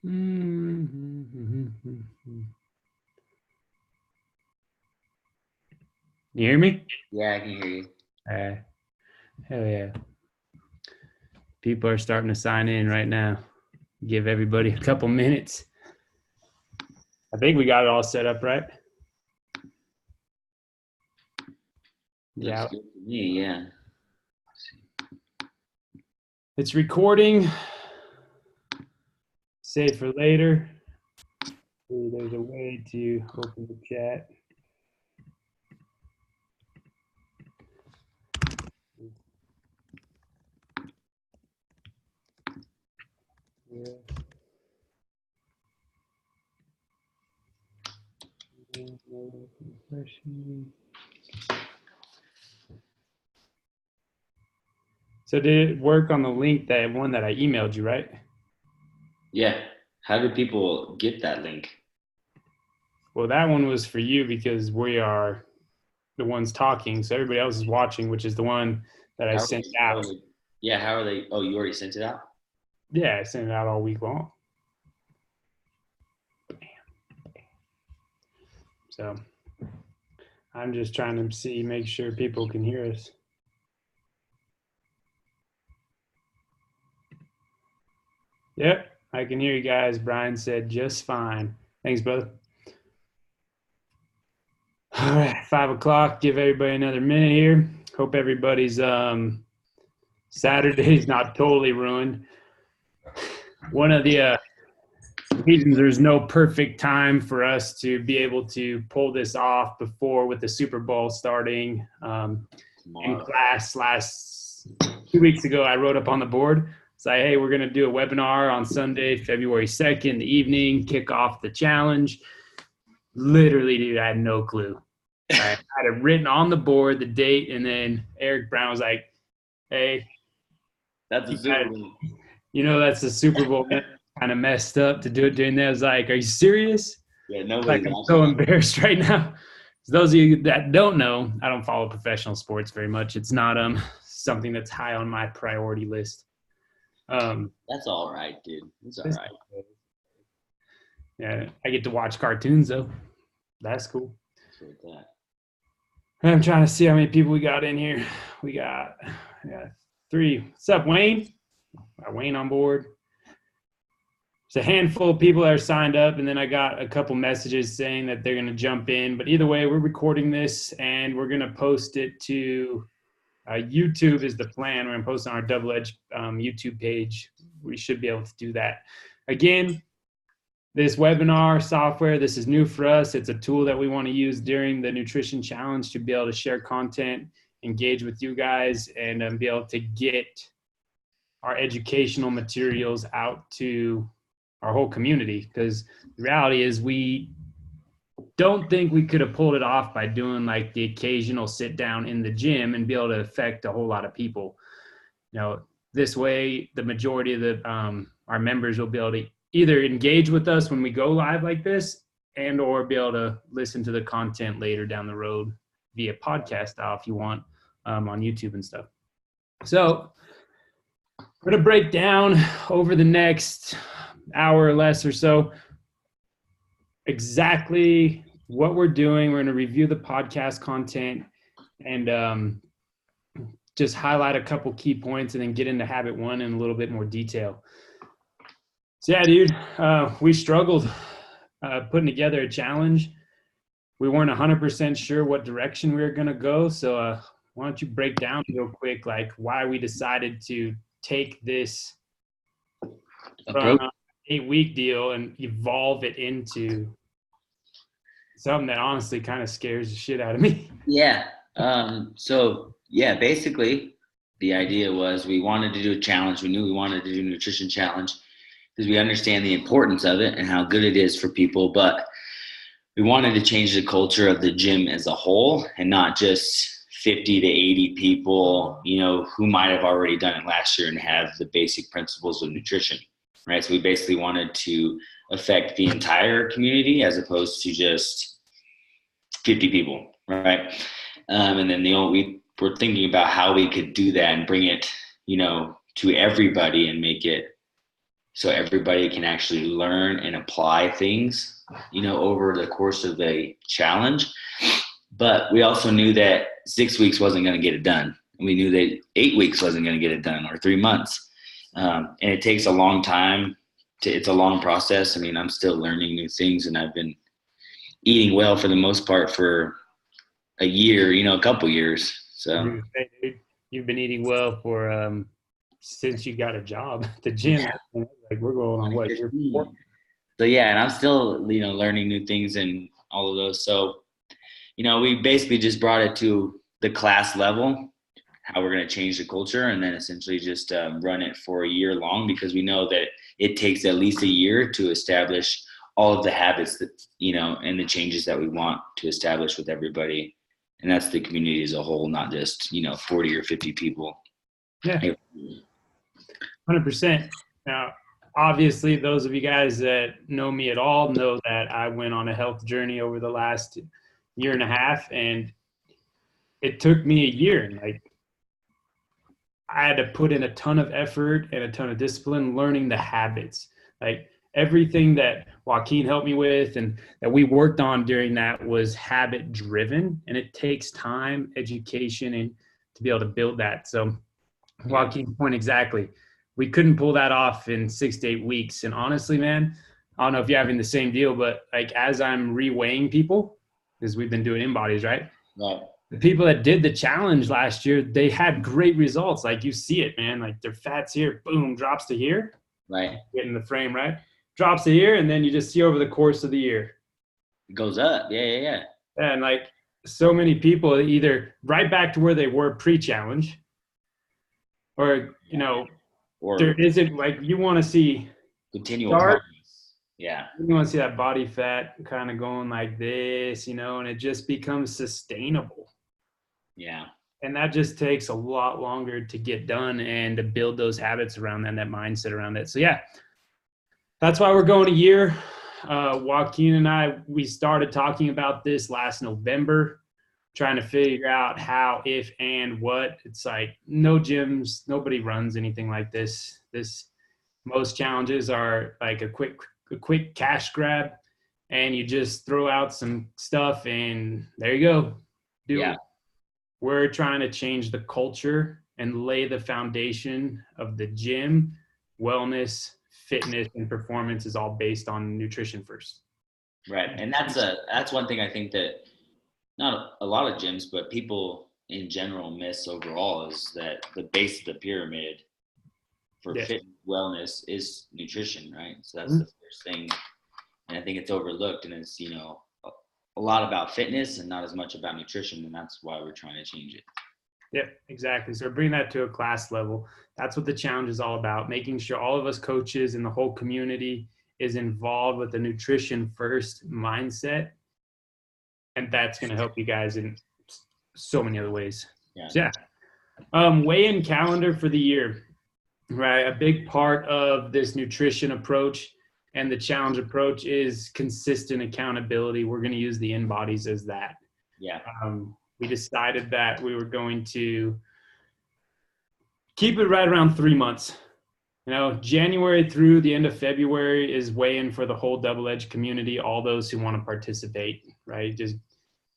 You hear me? Yeah, I can hear you. Hell yeah. People are starting to sign in right now. Give everybody a couple minutes. I think we got it all set up, right? Yeah. Looks good to me, yeah. It's recording. Save for later. Ooh, there's a way to open the chat. Yeah. So did it work on the link, that one that I emailed you, right? Yeah. How do people get that link? Well, that one was for you because we are the ones talking. So everybody else is watching, which is the one that I sent out. Yeah, how are they? Oh, you already sent it out? Yeah, I sent it out all week long. So I'm just trying to make sure people can hear us. Yep, I can hear you guys. Brian said just fine. Thanks, brother. All right, 5 o'clock. Give everybody another minute here. Hope everybody's Saturday's not totally ruined. One of the reasons there's no perfect time for us to be able to pull this off before with the Super Bowl starting. In class last 2 weeks ago, I wrote up on the board, say, hey, we're going to do a webinar on Sunday, February 2nd, the evening, kick off the challenge. Literally, dude, I had no clue. I had it written on the board, the date, and then Eric Brown was like, hey, that's a Super Bowl. You know, that's the Super Bowl. Kind of messed up to do it during that. I was like, are you serious? Yeah, nobody's like, I'm so embarrassed right now. So those of you that don't know, I don't follow professional sports very much. It's not something that's high on my priority list. That's all right, dude. It's all right. Yeah, I get to watch cartoons though. That's cool. I'm trying to see how many people we got in here. We got 3. What's up, Wayne? Got Wayne on board. There's a handful of people that are signed up, and then I got a couple messages saying that they're going to jump in. But either way, we're recording this, and we're going to post it to YouTube is the plan. We're going to post it on our Double Edge YouTube page. We should be able to do that. Again, this webinar software, this is new for us. It's a tool that we want to use during the nutrition challenge to be able to share content, engage with you guys, and be able to get our educational materials out to our whole community, because the reality is we don't think we could have pulled it off by doing like the occasional sit down in the gym and be able to affect a whole lot of people. You know, this way the majority of the our members will be able to either engage with us when we go live like this, and or be able to listen to the content later down the road via podcast style if you want, on YouTube and stuff. So we're going to break down over the next hour or less or so exactly what we're doing. We're going to review the podcast content and just highlight a couple key points and then get into habit 1 in a little bit more detail. So yeah, dude, we struggled putting together a challenge. We weren't 100% sure what direction we were going to go. So why don't you break down real quick, like why we decided to take this from 8-week deal and evolve it into something that honestly kind of scares the shit out of me. Yeah. So yeah, basically the idea was we wanted to do a challenge. We knew we wanted to do a nutrition challenge because we understand the importance of it and how good it is for people, but we wanted to change the culture of the gym as a whole and not just 50 to 80 people, you know, who might have already done it last year and have the basic principles of nutrition. Right. So we basically wanted to affect the entire community as opposed to just 50 people. Right. And then we were thinking about how we could do that and bring it, you know, to everybody and make it so everybody can actually learn and apply things, over the course of a challenge. But we also knew that 6 weeks wasn't going to get it done. We knew that 8 weeks wasn't going to get it done, or 3 months. And it takes a long time. It's a long process. I mean, I'm still learning new things, and I've been eating well for the most part for a year, a couple years. So you've been eating well for since you got a job at the gym. Yeah. Like we're going on what year 4? So yeah, and I'm still learning new things and all of those. So we basically just brought it to the class level, how we're going to change the culture, and then essentially just run it for a year long, because we know that it takes at least a year to establish all of the habits that, and the changes that we want to establish with everybody. And that's the community as a whole, not just, 40 or 50 people. Yeah. 100%. Now, obviously, those of you guys that know me at all know that I went on a health journey over the last year and a half, and it took me a year. Like, I had to put in a ton of effort and a ton of discipline learning the habits. Like, everything that Joaquin helped me with and that we worked on during that was habit driven, and it takes time, education, and to be able to build that. So Joaquin's point exactly. We couldn't pull that off in 6 to 8 weeks. And honestly, man, I don't know if you're having the same deal, but like as I'm reweighing people, because we've been doing in-bodies, right? Right. The people that did the challenge last year, they had great results. Like you see it, man. Like their fat's here, boom, drops to here. Right. Getting the frame, right? Drops to here, and then you just see over the course of the year. It goes up. Yeah. And like so many people either right back to where they were pre-challenge, or, or there isn't, like, you want to see continual progress. Yeah. You want to see that body fat kind of going like this, and it just becomes sustainable. Yeah. And that just takes a lot longer to get done and to build those habits around that, and that mindset around it. So yeah, that's why we're going a year. Joaquin and I, we started talking about this last November, trying to figure out how, if, and what. It's like no gyms, nobody runs anything like this. Most challenges are like a quick cash grab, and you just throw out some stuff and there you go. Do it. We're trying to change the culture and lay the foundation of the gym. Wellness, fitness, and performance is all based on nutrition first. Right. And that's one thing I think that not a lot of gyms, but people in general miss overall, is that the base of the pyramid for fitness, wellness is nutrition, right? So that's the first thing. And I think it's overlooked, and it's, a lot about fitness and not as much about nutrition. And that's why we're trying to change it. Yep, exactly. So bring that to a class level. That's what the challenge is all about, making sure all of us coaches and the whole community is involved with the nutrition first mindset. And that's going to help you guys in so many other ways. Yeah. Weigh-in calendar for the year, right? A big part of this nutrition approach and the challenge approach is consistent accountability. We're going to use the in-bodies as that. Yeah. We decided that we were going to keep it right around 3 months. January through the end of February is weigh-in for the whole Double Edge community, all those who want to participate, right? Just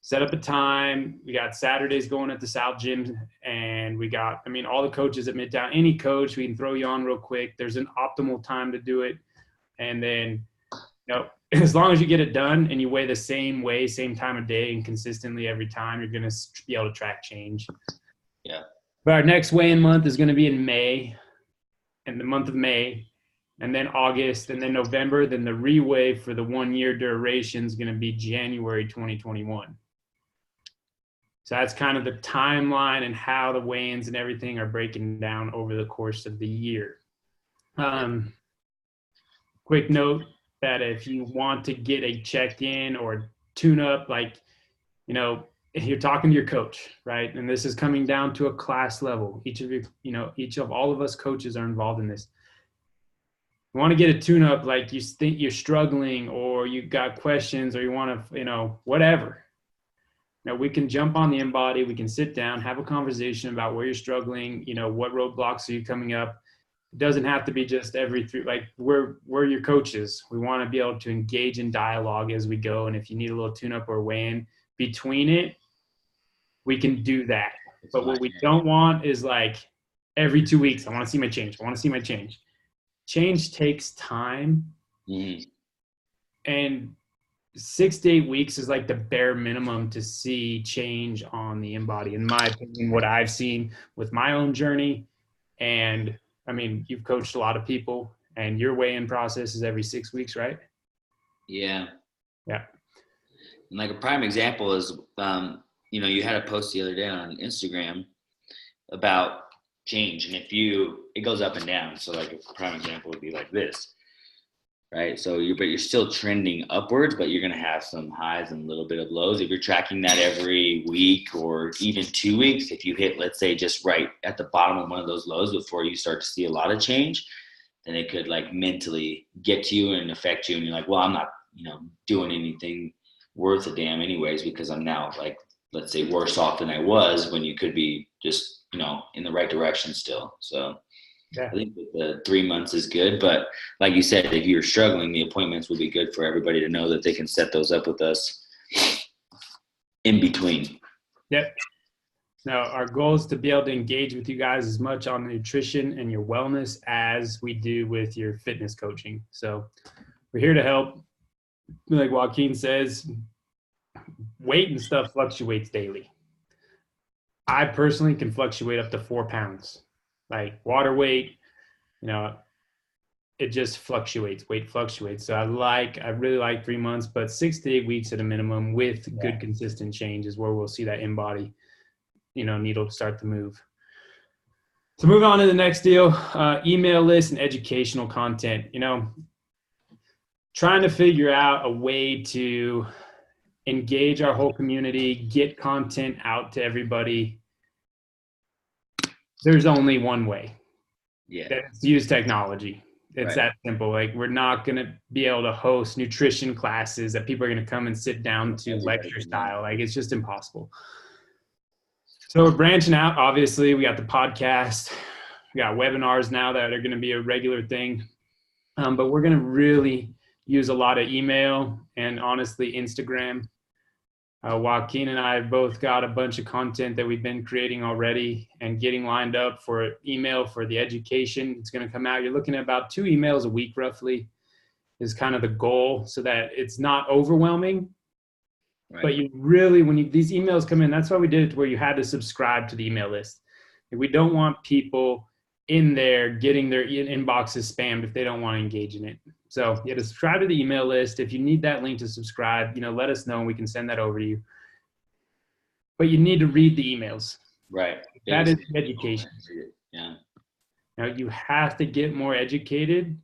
set up a time. We got Saturdays going at the South Gym, and we got, all the coaches at Midtown. Any coach, we can throw you on real quick. There's an optimal time to do it. And then, as long as you get it done and you weigh the same way, same time of day, and consistently every time, you're going to be able to track change. Yeah. But our next weigh-in month is going to be in May, and the month of May, and then August, and then November. Then the re-weigh for the 1 year duration is going to be January 2021. So that's kind of the timeline and how the weigh-ins and everything are breaking down over the course of the year. Quick note that if you want to get a check-in or tune-up, if you're talking to your coach, right? And this is coming down to a class level. Each of all of us coaches are involved in this. You want to get a tune-up, like you think you're struggling or you got questions or you want to, whatever. We can jump on the in-body. We can sit down, have a conversation about where you're struggling, what roadblocks are you coming up. It doesn't have to be just every three, like we're your coaches. We want to be able to engage in dialogue as we go. And if you need a little tune up or weigh in between it, we can do that. But what we don't want is like every 2 weeks, I want to see my change. I want to see my change. Change takes time. Mm-hmm. And 6 to 8 weeks is like the bare minimum to see change on the InBody, in my opinion, what I've seen with my own journey. And I mean, you've coached a lot of people, and your weigh-in process is every 6 weeks, right? Yeah. Yeah. And like a prime example is, you had a post the other day on Instagram about change. And it goes up and down. So like a prime example would be like this, right? So you're still trending upwards, but you're going to have some highs and a little bit of lows. If you're tracking that every week or even 2 weeks, if you hit, let's say, just right at the bottom of one of those lows before you start to see a lot of change, then it could like mentally get to you and affect you. And you're like, well, I'm not, doing anything worth a damn anyways, because I'm now like, let's say, worse off than I was, when you could be just, in the right direction still. So yeah. I think that the 3 months is good, but like you said, if you're struggling, the appointments would be good for everybody to know that they can set those up with us in between. Yep. Now, our goal is to be able to engage with you guys as much on nutrition and your wellness as we do with your fitness coaching. So we're here to help. Like Joaquin says, weight and stuff fluctuates daily. I personally can fluctuate up to 4 pounds. Like water weight, it just fluctuates. Weight fluctuates. So I really like 3 months, but 6 to 8 weeks at a minimum with good consistent change is where we'll see that InBody, needle start to move. To move on to the next deal, email list and educational content. Trying to figure out a way to engage our whole community, get content out to everybody. There's only one way. Yeah. That's use technology. It's that simple. Like, we're not going to be able to host nutrition classes that people are going to come and sit down to lecture style. Like, it's just impossible. So we're branching out. Obviously, we got the podcast. We got webinars now that are going to be a regular thing. But we're going to really use a lot of email and, honestly, Instagram. Joaquin and I have both got a bunch of content that we've been creating already and getting lined up for email for the education. It's going to come out. You're looking at about 2 emails a week, roughly, is kind of the goal, so that it's not overwhelming. Right. But you really, these emails come in, that's why we did it to where you had to subscribe to the email list. We don't want people in there getting their inboxes spammed if they don't want to engage in it. So you have to subscribe to the email list. If you need that link to subscribe, let us know and we can send that over to you. But you need to read the emails. Right. That is education. Yeah. Now you have to get more educated,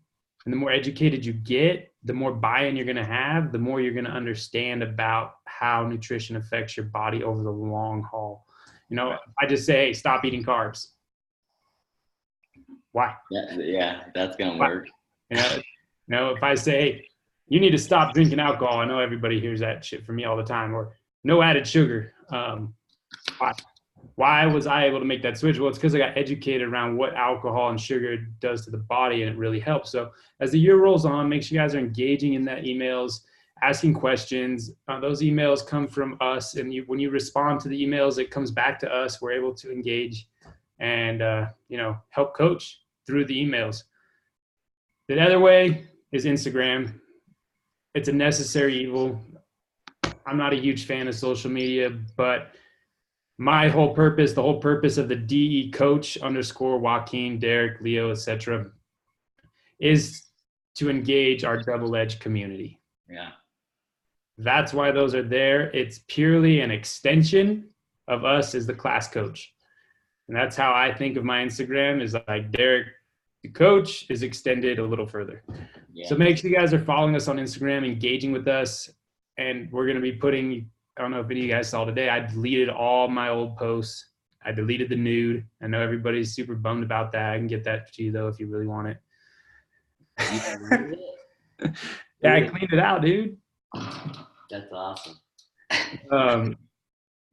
and the more educated you get, the more buy-in you're going to have, the more you're going to understand about how nutrition affects your body over the long haul. I just say, hey, stop eating carbs. Why? Yeah, that's going to work. If I say, hey, you need to stop drinking alcohol, I know everybody hears that shit from me all the time, or no added sugar. Why was I able to make that switch? Well, it's because I got educated around what alcohol and sugar does to the body, and it really helps. So as the year rolls on, make sure you guys are engaging in that emails, asking questions. Those emails come from us, and when you respond to the emails, it comes back to us. We're able to engage and help coach through the emails. The other way is Instagram. It's a necessary evil. I'm not a huge fan of social media, but my whole purpose, the whole purpose of the DE coach _ Joaquin, Derek, Leo, etc., is to engage our double-edged community. Yeah. That's why those are there. It's purely an extension of us as the class coach. And that's how I think of my Instagram, is like Derek, the coach, is extended a little further. Yeah. So make sure you guys are following us on Instagram, engaging with us. And we're going to be putting, I don't know if any of you guys saw today, I deleted all my old posts. I deleted the nude. I know everybody's super bummed about that. I can get that to you, though, if you really want it. Yeah, I cleaned it out, dude. That's awesome.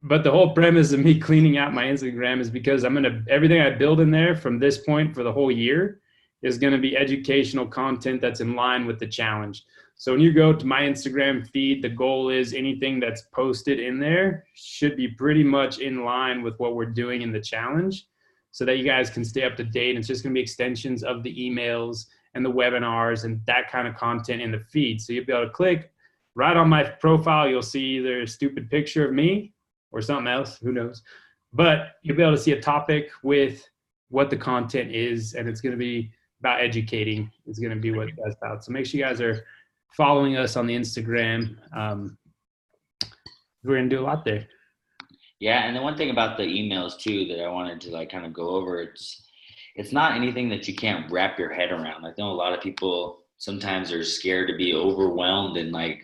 But the whole premise of me cleaning out my Instagram is because everything I build in there from this point for the whole year is going to be educational content that's in line with the challenge. So when you go to my Instagram feed, the goal is anything that's posted in there should be pretty much in line with what we're doing in the challenge so that you guys can stay up to date. It's just going to be extensions of the emails and the webinars and that kind of content in the feed. So you'll be able to click right on my profile. You'll see either a stupid picture of me or something else, who knows, but you'll be able to see a topic with what the content is, and it's going to be about educating. It's going to be what that's about. So make sure you guys are following us on the Instagram. We're going to do a lot there. Yeah. And the one thing about the emails too, that I wanted to like kind of go over, it's not anything that you can't wrap your head around. I know a lot of people sometimes are scared to be overwhelmed in like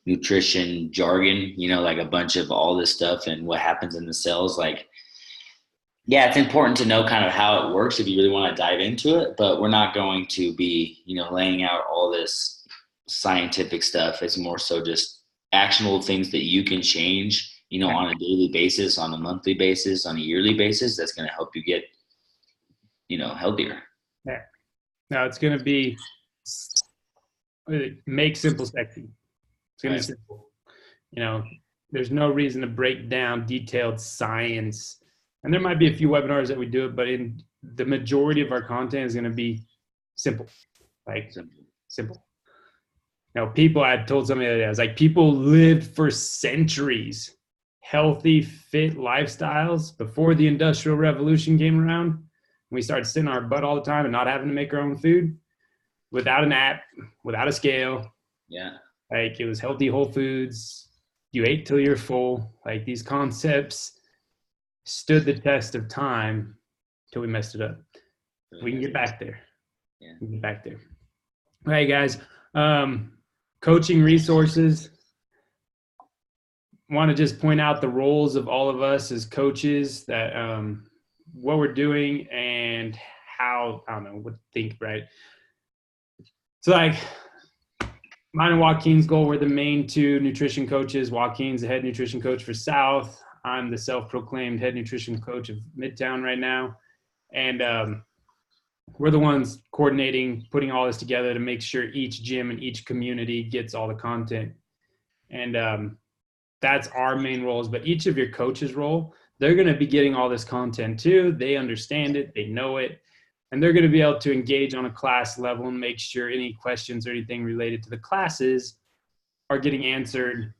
nutrition jargon, you know, like a bunch of all this stuff and what happens in the cells. Like, yeah, it's important to know kind of how it works if you really want to dive into it, but we're not going to be, you know, laying out all this scientific stuff. It's more so just actionable things that you can change, you know, on a daily basis, on a monthly basis, on a yearly basis. That's going to help you get, you know, healthier. Yeah. Now it's going to be make simple sexy. It's going to be simple. You know, there's no reason to break down detailed science. And there might be a few webinars that we do it, but in the majority of our content is going to be simple. Like simple. You know, people, I told somebody the other day, I was like, people lived for centuries, healthy, fit lifestyles before the Industrial Revolution came around. We started sitting on our butt all the time and not having to make our own food without an app, without a scale. Yeah. Like it was healthy whole foods. You ate till you're full. Like these concepts stood the test of time till we messed it up. We can get back there. Yeah. We can get back there. All right, guys. Coaching resources. Want to just point out the roles of all of us as coaches, that what we're doing and how, I don't know, what to think, right? So like mine and Joaquin's goal, we're the main two nutrition coaches. Joaquin's the head nutrition coach for South. I'm the self-proclaimed head nutrition coach of Midtown right now. And we're the ones coordinating, putting all this together to make sure each gym and each community gets all the content. And that's our main roles. But each of your coaches' role, they're going to be getting all this content too. They understand it. They know it. And they're going to be able to engage on a class level and make sure any questions or anything related to the classes are getting answered,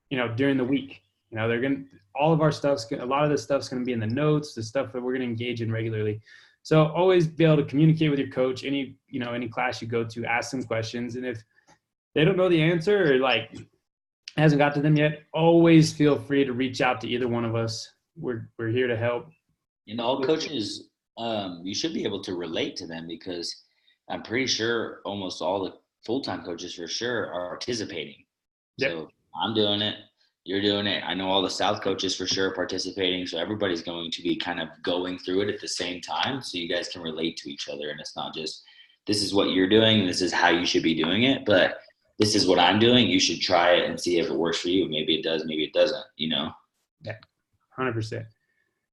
you know, during the week. You know, they're going to, all of our stuff's, a lot of this stuff's going to be in the notes, the stuff that we're going to engage in regularly. So always be able to communicate with your coach. Any, you know, any class you go to, ask them questions. And if they don't know the answer or like hasn't got to them yet, always feel free to reach out to either one of us. We're here to help. And all coaches, you should be able to relate to them, because I'm pretty sure almost all the full-time coaches for sure are participating. Yep. So I'm doing it. You're doing it. I know all the South coaches for sure are participating. So everybody's going to be kind of going through it at the same time. So you guys can relate to each other. And it's not just, this is what you're doing and this is how you should be doing it. But this is what I'm doing. You should try it and see if it works for you. Maybe it does, maybe it doesn't, you know? Yeah, 100%.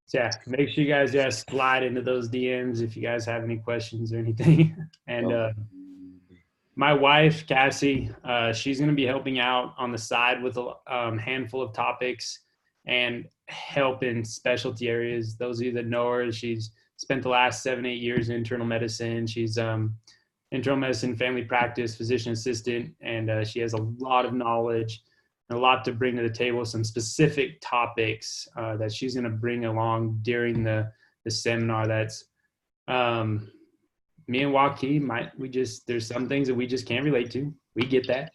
So yeah, make sure you guys just slide into those DMs if you guys have any questions or anything. And my wife, Cassie, she's going to be helping out on the side with a handful of topics and help in specialty areas. Those of you that know her, she's spent the last 7-8 years in internal medicine. She's internal medicine, family practice, physician assistant, and she has a lot of knowledge and a lot to bring to the table, some specific topics that she's going to bring along during the seminar. That's me and Joaquin there's some things that we just can't relate to. We get that.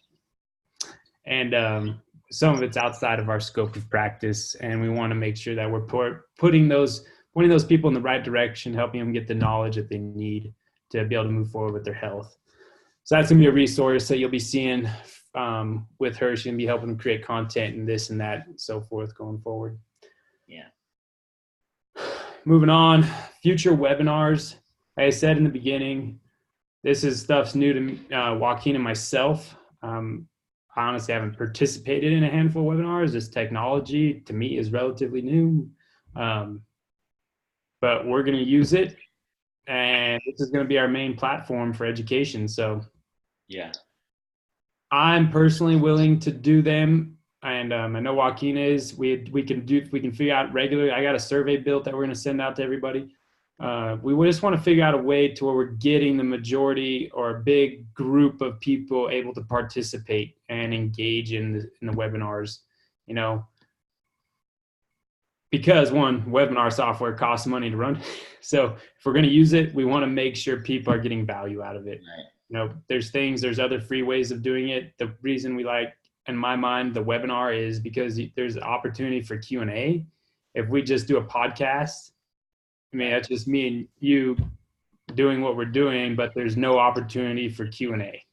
And some of it's outside of our scope of practice. And we want to make sure that we're pointing those people in the right direction, helping them get the knowledge that they need to be able to move forward with their health. So that's going to be a resource that you'll be seeing with her. She's going to be helping them create content and this and that and so forth going forward. Yeah. Moving on, future webinars. Like I said in the beginning, this is stuff's new to me, Joaquin and myself. I honestly haven't participated in a handful of webinars. This technology to me is relatively new, but we're going to use it and this is going to be our main platform for education. So Yeah. I'm personally willing to do them. And I know Joaquin is. We can figure out regularly. I got a survey built that we're going to send out to everybody. We just want to figure out a way to where we're getting the majority or a big group of people able to participate and engage in the webinars. You know, because one, webinar software costs money to run. So if we're going to use it, we want to make sure people are getting value out of it. Right. You know, there's other free ways of doing it. The reason we like, in my mind, the webinar is because there's an opportunity for Q&A. If we just do a podcast, I mean, that's just me and you doing what we're doing, but there's no opportunity for Q&A.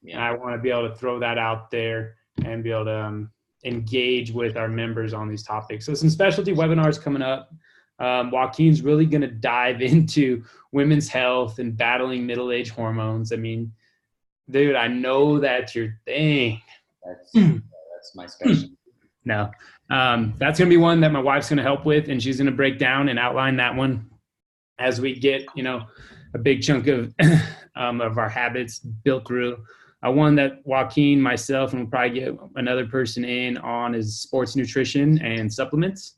Yeah. And I want to be able to throw that out there and be able to engage with our members on these topics. So some specialty webinars coming up. Joaquin's really going to dive into women's health and battling middle-age hormones. I mean, dude, I know that's your thing. That's my specialty. No, that's going to be one that my wife's going to help with, and she's going to break down and outline that one as we get, you know, a big chunk of our habits built through. One that Joaquin, myself, and we'll probably get another person in on is sports nutrition and supplements.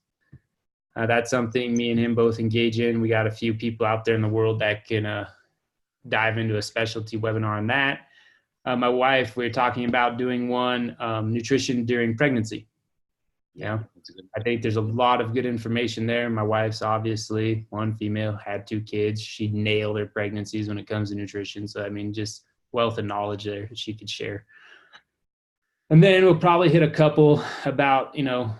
That's something me and him both engage in. We got a few people out there in the world that can dive into a specialty webinar on that. My wife, we're talking about doing one, nutrition during pregnancy. Yeah, I think there's a lot of good information there. My wife's obviously one female, had 2 kids. She nailed her pregnancies when it comes to nutrition. So, I mean, just wealth of knowledge there that she could share. And then we'll probably hit a couple about, you know,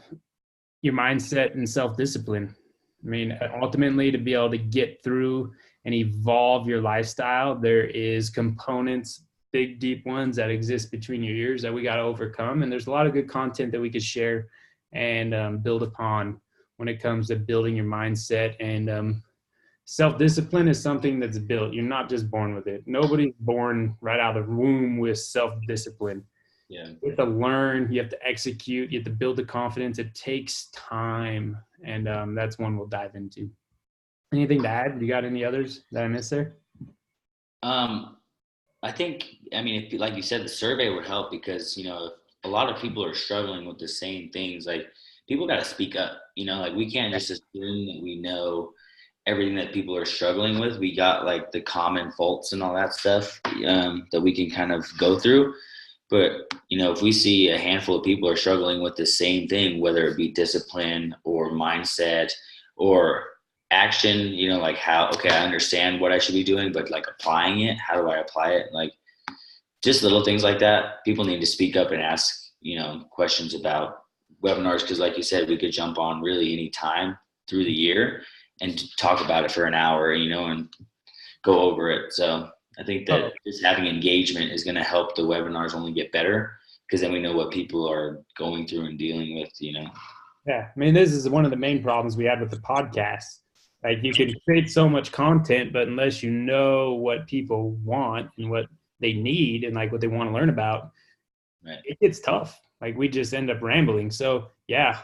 your mindset and self-discipline. I mean, ultimately, to be able to get through and evolve your lifestyle, there is components, big, deep ones that exist between your ears that we got to overcome. And there's a lot of good content that we could share and build upon when it comes to building your mindset. And self-discipline is something that's built. You're not just born with it. Nobody's born right out of the womb with self-discipline. Yeah. You have to learn, you have to execute, you have to build the confidence. It takes time. And that's one we'll dive into. Anything to add? You got any others that I missed there? I think, I mean, if, like you said, the survey would help because, you know, a lot of people are struggling with the same things. Like, people got to speak up, you know, like we can't just assume that we know everything that people are struggling with. We got like the common faults and all that stuff that we can kind of go through. But, you know, if we see a handful of people are struggling with the same thing, whether it be discipline or mindset or action, you know, like how, okay, I understand what I should be doing, but like applying it, how do I apply it? Like just little things like that. People need to speak up and ask, you know, questions about webinars. Cause like you said, we could jump on really any time through the year and talk about it for an hour, you know, and go over it. So I think that just having engagement is going to help the webinars only get better because then we know what people are going through and dealing with, you know? Yeah. I mean, this is one of the main problems we had with the podcast. Like, you can create so much content, but unless you know what people want and what they need and like what they want to learn about, right, it gets tough. Like, we just end up rambling. So yeah,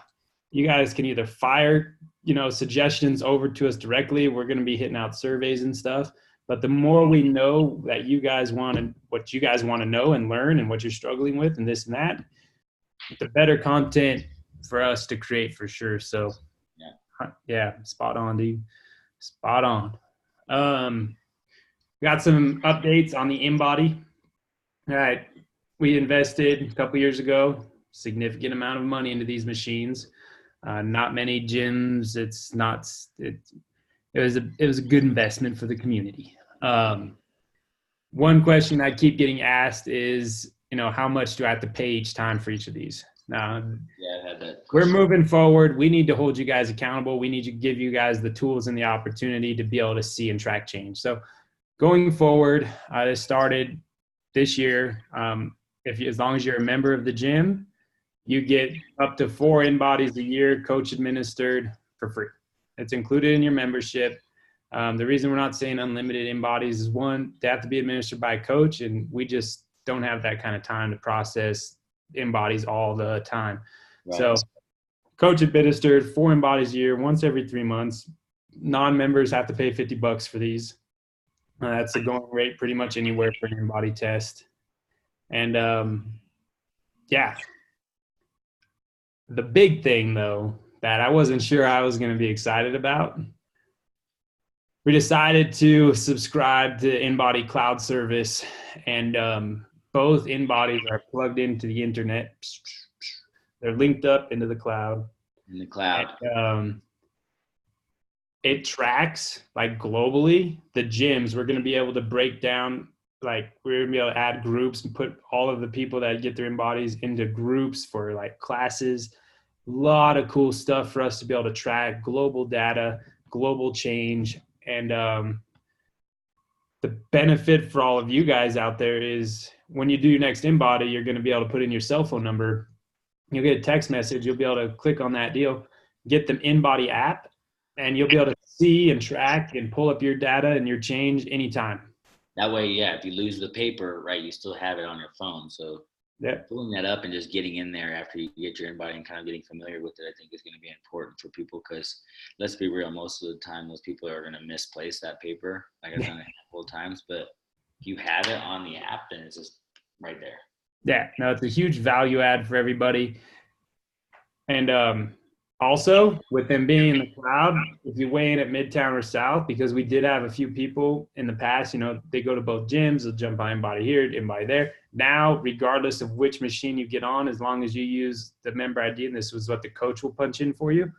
you guys can either fire, you know, suggestions over to us directly. We're going to be hitting out surveys and stuff. But the more we know that you guys want and what you guys want to know and learn and what you're struggling with and this and that, the better content for us to create for sure. So yeah, spot on, dude. Spot on. Got some updates on the InBody. All right. We invested a couple years ago, significant amount of money into these machines. Not many gyms. It was a good investment for the community. One question I keep getting asked is, you know, how much do I have to pay each time for each of these? Now, yeah, I had that. We're moving forward. We need to hold you guys accountable. We need to give you guys the tools and the opportunity to be able to see and track change. So going forward, this started this year. As long as you're a member of the gym, you get up to 4 InBodies a year, coach administered, for free. It's included in your membership. The reason we're not saying unlimited InBodies is, one, they have to be administered by a coach, and we just don't have that kind of time to process InBodies all the time. Right. So coach administered 4 InBodies a year, once every 3 months. Non-members have to pay $50 for these. That's the going rate pretty much anywhere for an in-body test. And yeah, the big thing though that I wasn't sure I was going to be excited about, we decided to subscribe to InBody cloud service, and both InBodies are plugged into the internet. They're linked up into the cloud. In the cloud. And, it tracks like globally the gyms. We're going to be able to break down, like we're going to be able to add groups and put all of the people that get their InBodies into groups for like classes. A lot of cool stuff for us to be able to track global data, global change. And the benefit for all of you guys out there is when you do your next InBody, you're going to be able to put in your cell phone number. You'll get a text message. You'll be able to click on that deal, get the InBody app, and you'll be able to see and track and pull up your data and your change anytime. That way, yeah, if you lose the paper, right, you still have it on your phone. So pulling that up and just getting in there after you get your InBody and kind of getting familiar with it, I think is going to be important for people, because let's be real, most of the time those people are going to misplace that paper. Like I've done it a handful of times, but if you have it on the app, then it's just right there. Yeah, no, it's a huge value add for everybody. And also, with them being in the cloud, if you weigh in at Midtown or South, because we did have a few people in the past, they go to both gyms, they'll jump by InBody here, InBody there. Now, regardless of which machine you get on, as long as you use the member ID, and this was what the coach will punch in for you,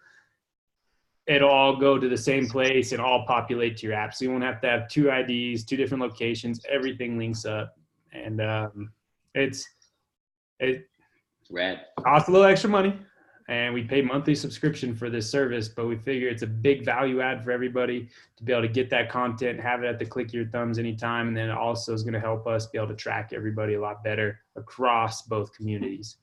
it'll all go to the same place and all populate to your app. So you won't have to have two IDs, two different locations, everything links up. And it rad. Costs a little extra money. And we pay monthly subscription for this service, but we figure it's a big value add for everybody to be able to get that content, have it at the click of your thumbs anytime. And then it also is going to help us be able to track everybody a lot better across both communities.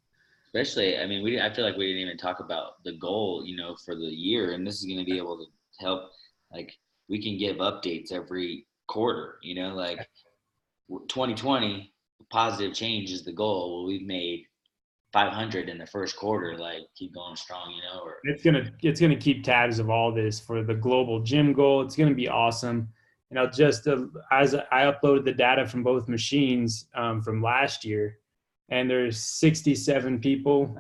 Especially, I mean, I feel like we didn't even talk about the goal, for the year. And this is going to be able to help, like we can give updates every quarter, like 2020, positive change is the goal. Well, we've made 500 in the first quarter, like keep going strong, or it's gonna keep tabs of all this for the global gym goal. It's gonna be awesome. Just as I uploaded the data from both machines from last year, and there's 67 people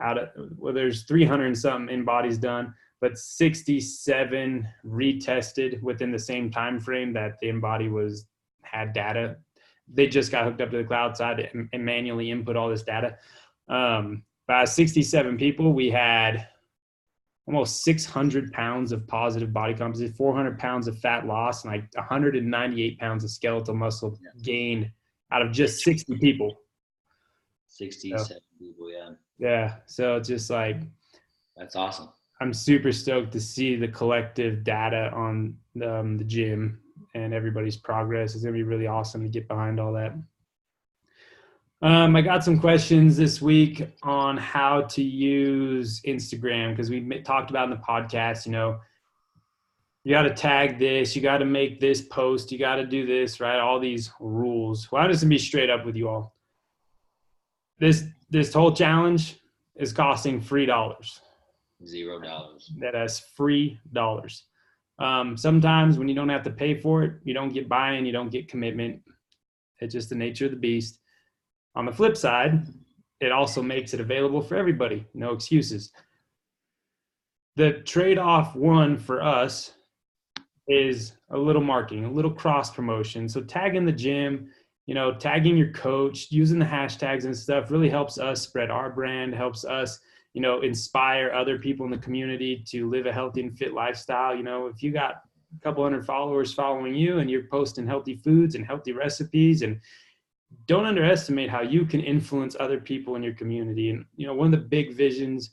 there's 300 and something InBodies done, but 67 retested within the same time frame that the InBody had data. They just got hooked up to the cloud side and manually input all this data. By 67 people, we had almost 600 pounds of positive body composition, 400 pounds of fat loss, and like 198 pounds of skeletal muscle gained out of just 60 people. 67 people, yeah. Yeah, so it's just like, that's awesome. I'm super stoked to see the collective data on the gym and everybody's progress. It's going to be really awesome to get behind all that. I got some questions this week on how to use Instagram, because we talked about in the podcast, you got to tag this, you got to make this post, you got to do this, right? All these rules. Well, I'm just gonna be straight up with you all. This whole challenge is costing $3. $0. That's free dollars. Sometimes when you don't have to pay for it, you don't get buy-in, you don't get commitment. It's just the nature of the beast. On the flip side, it also makes it available for everybody. No excuses. The trade-off one for us is a little marketing, a little cross promotion. So tagging the gym, tagging your coach, using the hashtags and stuff really helps us spread our brand, helps us, inspire other people in the community to live a healthy and fit lifestyle. If you got a couple hundred followers following you and you're posting healthy foods and healthy recipes, and don't underestimate how you can influence other people in your community. And, one of the big visions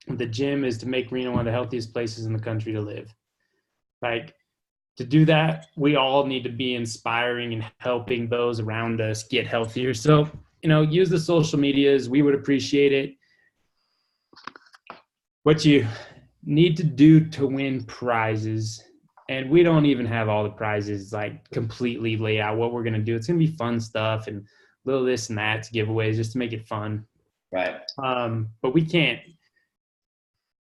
of the gym is to make Reno one of the healthiest places in the country to live. Like, to do that, we all need to be inspiring and helping those around us get healthier. So, use the social medias. We would appreciate it. What you need to do to win prizes, and we don't even have all the prizes like completely laid out what we're going to do. It's going to be fun stuff and little this and that giveaways just to make it fun. Right. But we can't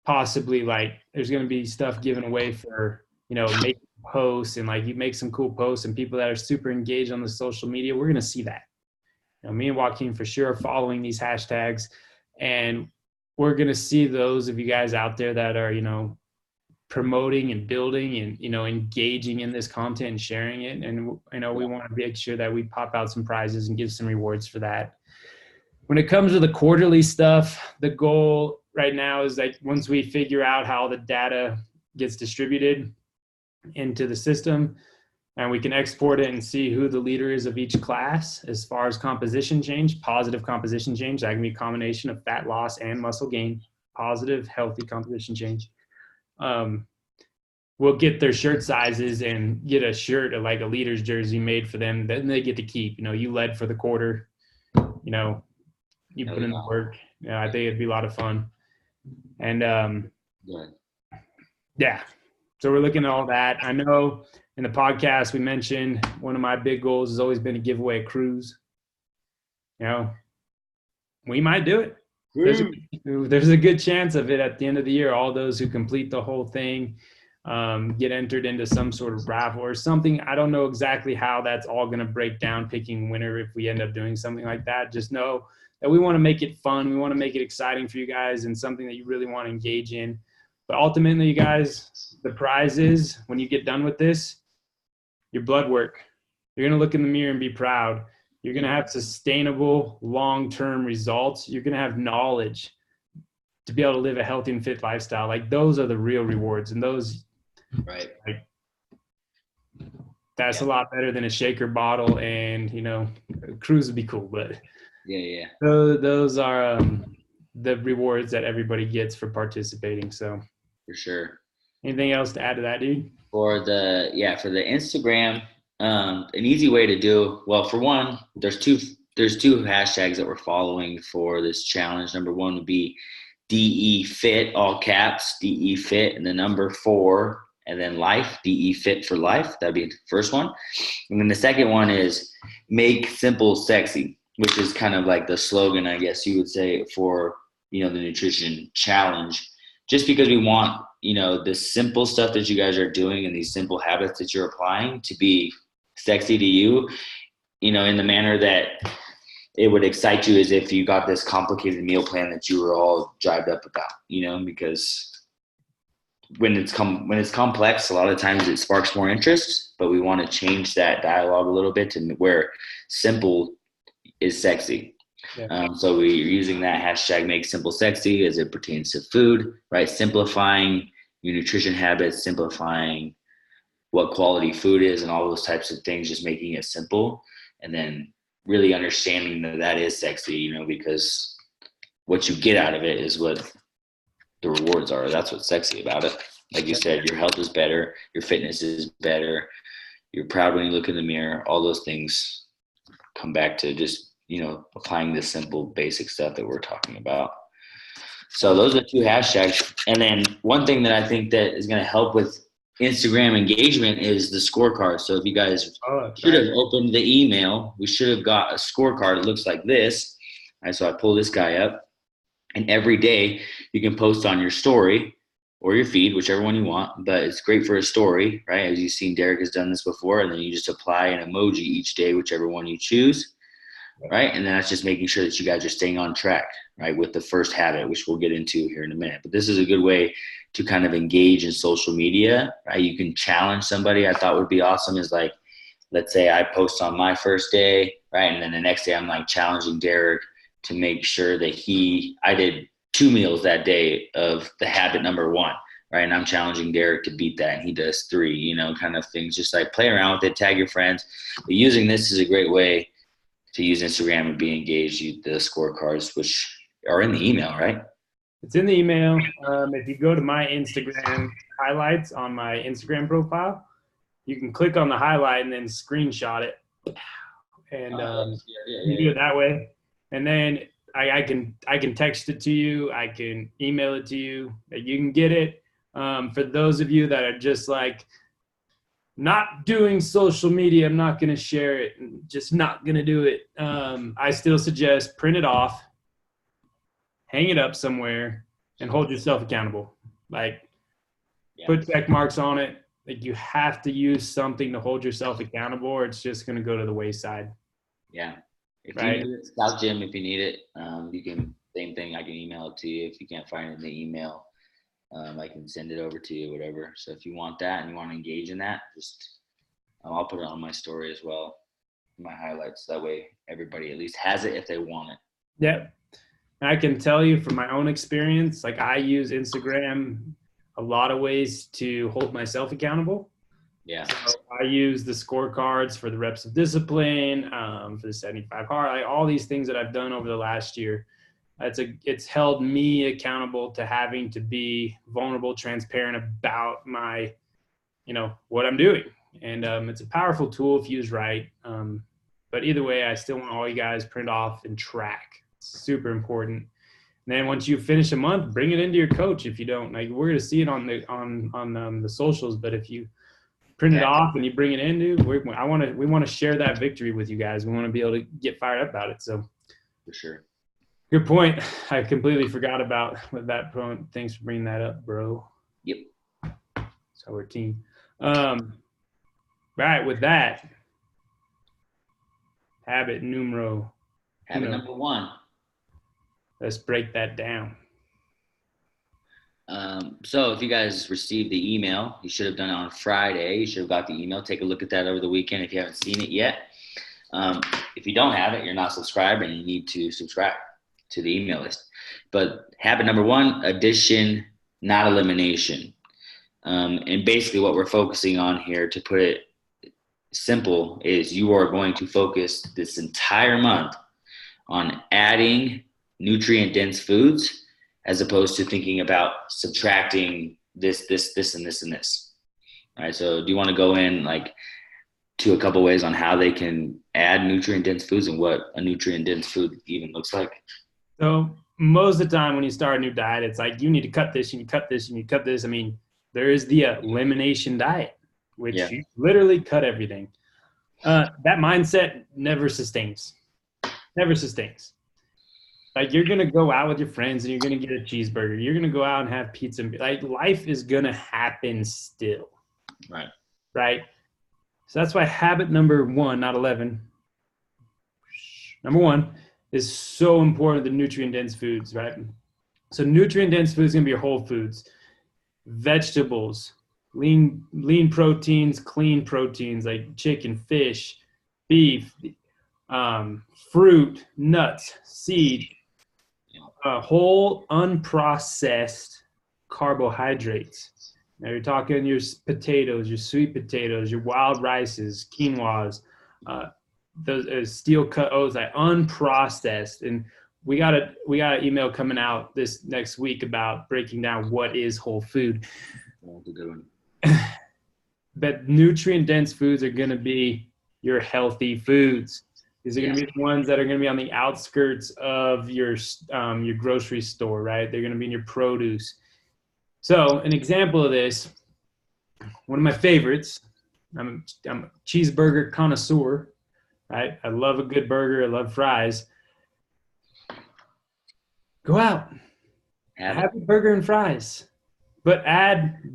possibly there's going to be stuff given away for, making posts and like you make some cool posts and people that are super engaged on the social media, we're going to see that. Me and Joaquin for sure are following these hashtags, and we're going to see those of you guys out there that are, promoting and building and, engaging in this content and sharing it. And, we want to make sure that we pop out some prizes and give some rewards for that. When it comes to the quarterly stuff, the goal right now is like once we figure out how the data gets distributed into the system and we can export it and see who the leader is of each class as far as composition change, positive composition change, that can be a combination of fat loss and muscle gain, positive, healthy composition change. We'll get their shirt sizes and get a shirt of like a leader's jersey made for them. Then they get to keep, you led for the quarter, you put in the work. I think it'd be a lot of fun. And yeah, so we're looking at all that. I know in the podcast we mentioned one of my big goals has always been to give away a cruise. We might do it. There's a good chance of it at the end of the year. All those who complete the whole thing get entered into some sort of raffle or something. I don't know exactly how that's all going to break down, picking winner if we end up doing something like that. Just know that we want to make it fun. We want to make it exciting for you guys and something that you really want to engage in. But ultimately, you guys, the prize is when you get done with this, your blood work. You're going to look in the mirror and be proud. You're going to have sustainable, long-term results. You're going to have knowledge to be able to live a healthy and fit lifestyle. Like those are the real rewards. And those, right. Like, that's a lot better than a shaker bottle and, a cruise would be cool. But yeah. Those are the rewards that everybody gets for participating. So for sure. Anything else to add to that, dude? For the Instagram, an easy way to do, well, for one, there's two hashtags that we're following for this challenge. Number one would be DEFit, all caps, DEFit, and the number 4, and then life, DEFit4Life. That'd be the first one. And then the second one is make simple sexy, which is kind of like the slogan, I guess you would say, for, the nutrition challenge, just because we want, the simple stuff that you guys are doing and these simple habits that you're applying to be sexy to you, in the manner that it would excite you as if you got this complicated meal plan that you were all jived up about, because when it's complex, a lot of times it sparks more interest, but we want to change that dialogue a little bit to where simple is sexy. Yeah. So we're using that hashtag make simple sexy as it pertains to food, right? Simplifying your nutrition habits, simplifying what quality food is and all those types of things, just making it simple. And then really understanding that is sexy, because what you get out of it is what the rewards are. That's what's sexy about it. Like you said, your health is better, your fitness is better, you're proud when you look in the mirror. All those things come back to just, applying the simple basic stuff that we're talking about. So those are 2 hashtags. And then one thing that I think that is going to help with Instagram engagement is the scorecard. So if you guys should have opened the email, we should have got a scorecard. It looks like this. All right, so I pull this guy up, and every day you can post on your story or your feed, whichever one you want, but it's great for a story, right? As you've seen, Derek has done this before, and then you just apply an emoji each day, whichever one you choose, right? And then that's just making sure that you guys are staying on track, right, with the first habit, which we'll get into here in a minute. But this is a good way to kind of engage in social media, right? You can challenge somebody. I thought would be awesome is like, let's say I post on my first day, right? And then the next day I'm like challenging Derek to make sure that I did 2 meals that day of the habit number 1, right? And I'm challenging Derek to beat that, and he does 3, kind of things. Just like play around with it, tag your friends. But using this is a great way to use Instagram and be engaged. The scorecards, which are in the email, right? It's in the email. If you go to my Instagram highlights on my Instagram profile, you can click on the highlight and then screenshot it. And you do it that way. And then I can text it to you. I can email it to you. You can get it. For those of you that are just like, not doing social media, I'm not going to share it, just not going to do it. I still suggest print it off, hang it up somewhere, and hold yourself accountable. Like, put check marks on it. like you have to use something to hold yourself accountable, or it's just going to go to the wayside. Yeah. If right? you need it, Scout Jim, if you need it, you can, same thing. I can email it to you. If you can't find it in the email, I can send it over to you, whatever. So if you want that and you want to engage in that, just, I'll put it on my story as well, my highlights. That way everybody at least has it if they want it. Yep. And I can tell you from my own experience, like I use Instagram a lot of ways to hold myself accountable. Yeah. So I use the scorecards for the reps of discipline, for the 75 hard, like all these things that I've done over the last year. It's held me accountable to having to be vulnerable, transparent about my, what I'm doing. And it's a powerful tool if used right. But either way, I still want all you guys print off and track. It's super important. And then once you finish a month, bring it into your coach. If you don't, like, we're going to see it on the socials, but if you print it off and you bring it in, dude, we want to share that victory with you guys. We want to be able to get fired up about it. So for sure. Good point. I completely forgot about that point. Thanks for bringing that up, bro. Yep. So we're a team. Right, with that, habit number 1. Let's break that down. So if you guys received the email, you should have done it on Friday. You should have got the email. Take a look at that over the weekend if you haven't seen it yet. If you don't have it, you're not subscribed, and you need to subscribe to the email list. But habit number 1, addition, not elimination. And basically what we're focusing on here, to put it simple, is you are going to focus this entire month on adding nutrient-dense foods, as opposed to thinking about subtracting this, and this. All right. So do you want to go in like to a couple ways on how they can add nutrient-dense foods and what a nutrient-dense food even looks like? So most of the time when you start a new diet, it's like you need to cut this and you cut this and you cut this. I mean, there is the elimination diet, which you literally cut everything. That mindset never sustains. Never sustains. Like, you're going to go out with your friends and you're going to get a cheeseburger. You're going to go out and have pizza. Like, life is going to happen still. Right. Right. So that's why habit number 1, not 11. Number 1 is so important, the nutrient-dense foods, right? So nutrient-dense foods is going to be your whole foods, vegetables, lean proteins, clean proteins like chicken, fish, beef, fruit, nuts, seed, whole unprocessed carbohydrates. Now you're talking your potatoes, your sweet potatoes, your wild rices, quinoas, those steel cut oats, like unprocessed. And we got an email coming out this next week about breaking down what is whole food. That's a good one. But nutrient-dense foods are going to be your healthy foods. These are going to be the ones that are going to be on the outskirts of your grocery store, right? They're going to be in your produce. So an example of this, one of my favorites, I'm a cheeseburger connoisseur, right? I love a good burger. I love fries. Go out, have a burger and fries, but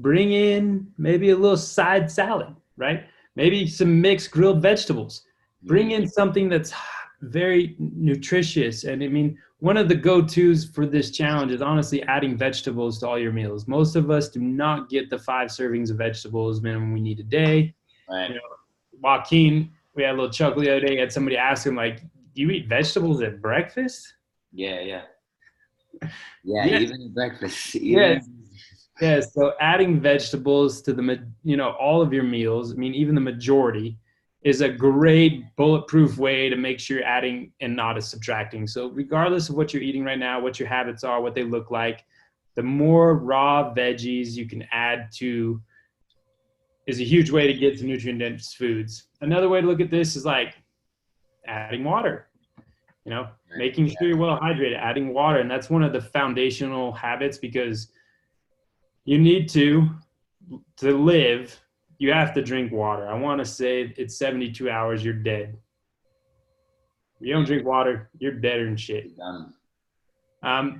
bring in maybe a little side salad, right? Maybe some mixed grilled vegetables. Bring in something that's very nutritious. And I mean, one of the go-tos for this challenge is honestly adding vegetables to all your meals. Most of us do not get the 5 servings of vegetables minimum we need a day. Right. Joaquin, we had a little chuckle the other day. Had somebody ask him, like, do you eat vegetables at breakfast? Yeah, even at breakfast. Yeah, so adding vegetables to all of your meals, I mean, even the majority, is a great bulletproof way to make sure you're adding and not subtracting. So regardless of what you're eating right now, what your habits are, what they look like, the more raw veggies you can add to is a huge way to get to nutrient-dense foods. Another way to look at this is like adding water, making sure you're well hydrated, adding water. And that's one of the foundational habits, because you need to live, you have to drink water. I want to say it's 72 hours, you're dead. If you don't drink water, you're deader than shit.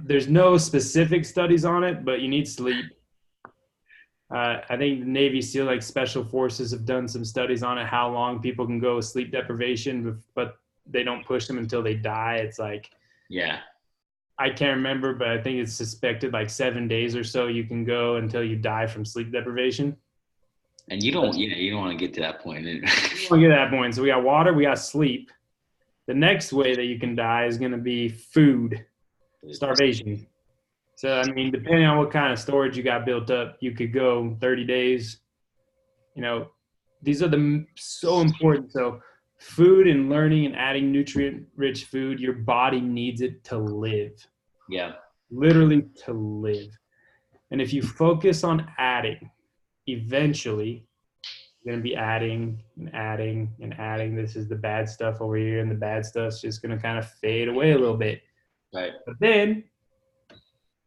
There's no specific studies on it, but you need sleep. I think the Navy SEAL, like special forces, have done some studies on it, how long people can go with sleep deprivation, but they don't push them until they die. It's like, Yeah. I can't remember, but I think it's suspected like 7 days or so you can go until you die from sleep deprivation. And you don't want to get to that point. We won't get to that point. So we got water, we got sleep. The next way that you can die is going to be food, starvation. So, I mean, depending on what kind of storage you got built up, you could go 30 days. You know, these are so important. So food and learning and adding nutrient-rich food, your body needs it to live. Yeah. Literally to live. And if you focus on adding, eventually you're going to be adding and adding and adding. This is the bad stuff over here, and the bad stuff's just going to kind of fade away a little bit. Right. But then,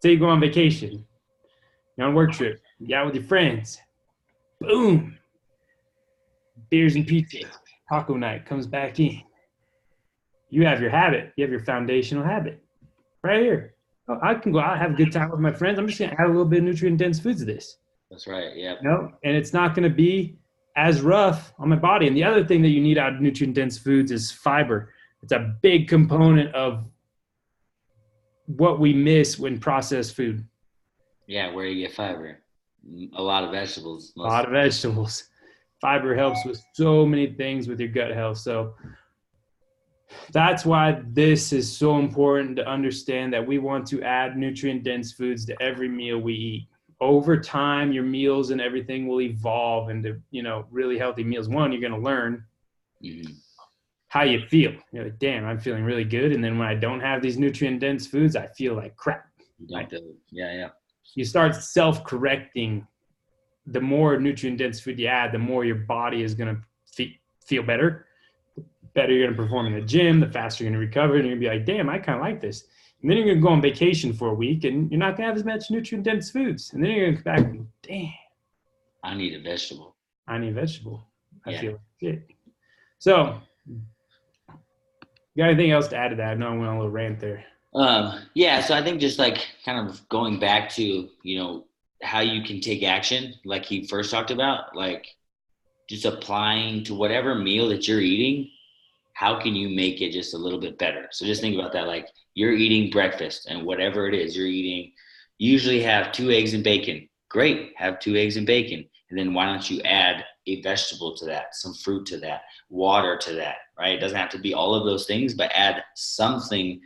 say you go on vacation, you're on a work trip, you're out with your friends, boom, beers and pizza, taco night comes back in. You have your habit. You have your foundational habit right here. Oh, I can go out and have a good time with my friends. I'm just going to add a little bit of nutrient-dense foods to this. That's right. Yeah. You know? And it's not going to be as rough on my body. And the other thing that you need out of nutrient-dense foods is fiber. It's a big component of what we miss when processed food. Yeah, where you get fiber. A lot of vegetables. A lot of vegetables. Fiber helps with so many things with your gut health. So that's why this is so important to understand, that we want to add nutrient-dense foods to every meal we eat. Over time, your meals and everything will evolve into, you know, really healthy meals. One, you're going to learn how you feel. You're like, damn, I'm feeling really good. And then when I don't have these nutrient-dense foods, I feel like crap. Right? Yeah. You start self-correcting. The more nutrient-dense food you add, the more your body is going to feel better. The better you're going to perform in the gym, the faster you're going to recover. And you're going to be like, damn, I kind of like this. And then you're going to go on vacation for a week, and you're not going to have as much nutrient-dense foods. And then you're going to come back and, damn, I need a vegetable. I feel like shit. So, you got anything else to add to that? I know I went on a little rant there. Yeah, so I think just like kind of going back to, you know, how you can take action, like he first talked about, like just applying to whatever meal that you're eating, how can you make it just a little bit better? So just think about that. Like you're eating breakfast, and whatever it is you're eating, you usually have 2 eggs and bacon. Great, have 2 eggs and bacon. And then why don't you add a vegetable to that, some fruit to that, water to that, right? It doesn't have to be all of those things, but add something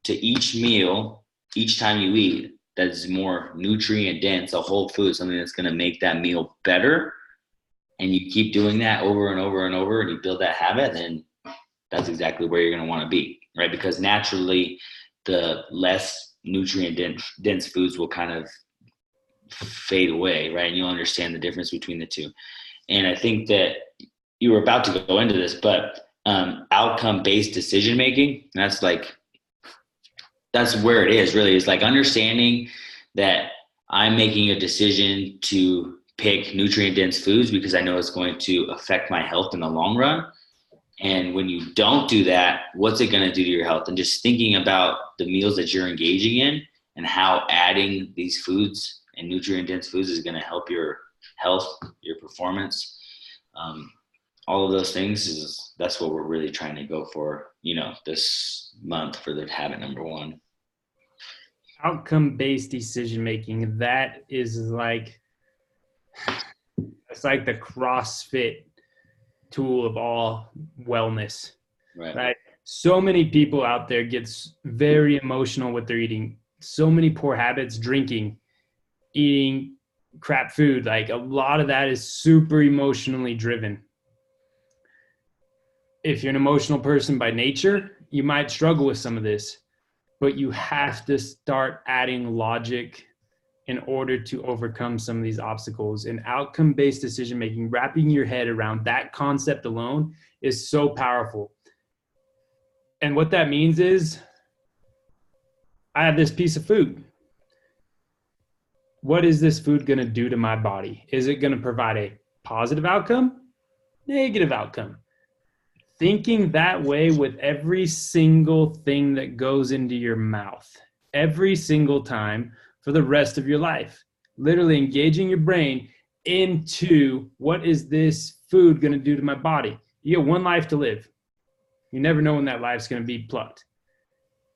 to each meal, each time you eat, that is more nutrient dense, a whole food, something that's going to make that meal better. And you keep doing that over and over and over, and you build that habit, then that's exactly where you're going to want to be, right? Because naturally, the less nutrient dense foods will kind of fade away, right? And you'll understand the difference between the two. And I think that you were about to go into this, but outcome-based decision-making, that's where it is really. It's like understanding that I'm making a decision to pick nutrient-dense foods because I know it's going to affect my health in the long run. And when you don't do that, what's it going to do to your health? And just thinking about the meals that you're engaging in and how adding these foods and nutrient-dense foods is going to help your health, your performance, all of those things, that's what we're really trying to go for, you know, this month for the habit number 1. Outcome-based decision-making, that is like, it's like the CrossFit tool of all wellness, right? So many people out there gets very emotional with their eating. So many poor habits, drinking, eating crap food. Like a lot of that is super emotionally driven. If you're an emotional person by nature, you might struggle with some of this, but you have to start adding logic in order to overcome some of these obstacles. And outcome-based decision-making, wrapping your head around that concept alone is so powerful. And what that means is, I have this piece of food. What is this food going to do to my body? Is it going to provide a positive outcome? Negative outcome? Thinking that way with every single thing that goes into your mouth, every single time for the rest of your life. Literally engaging your brain into what is this food going to do to my body. You get one life to live. You never know when that life's going to be plucked.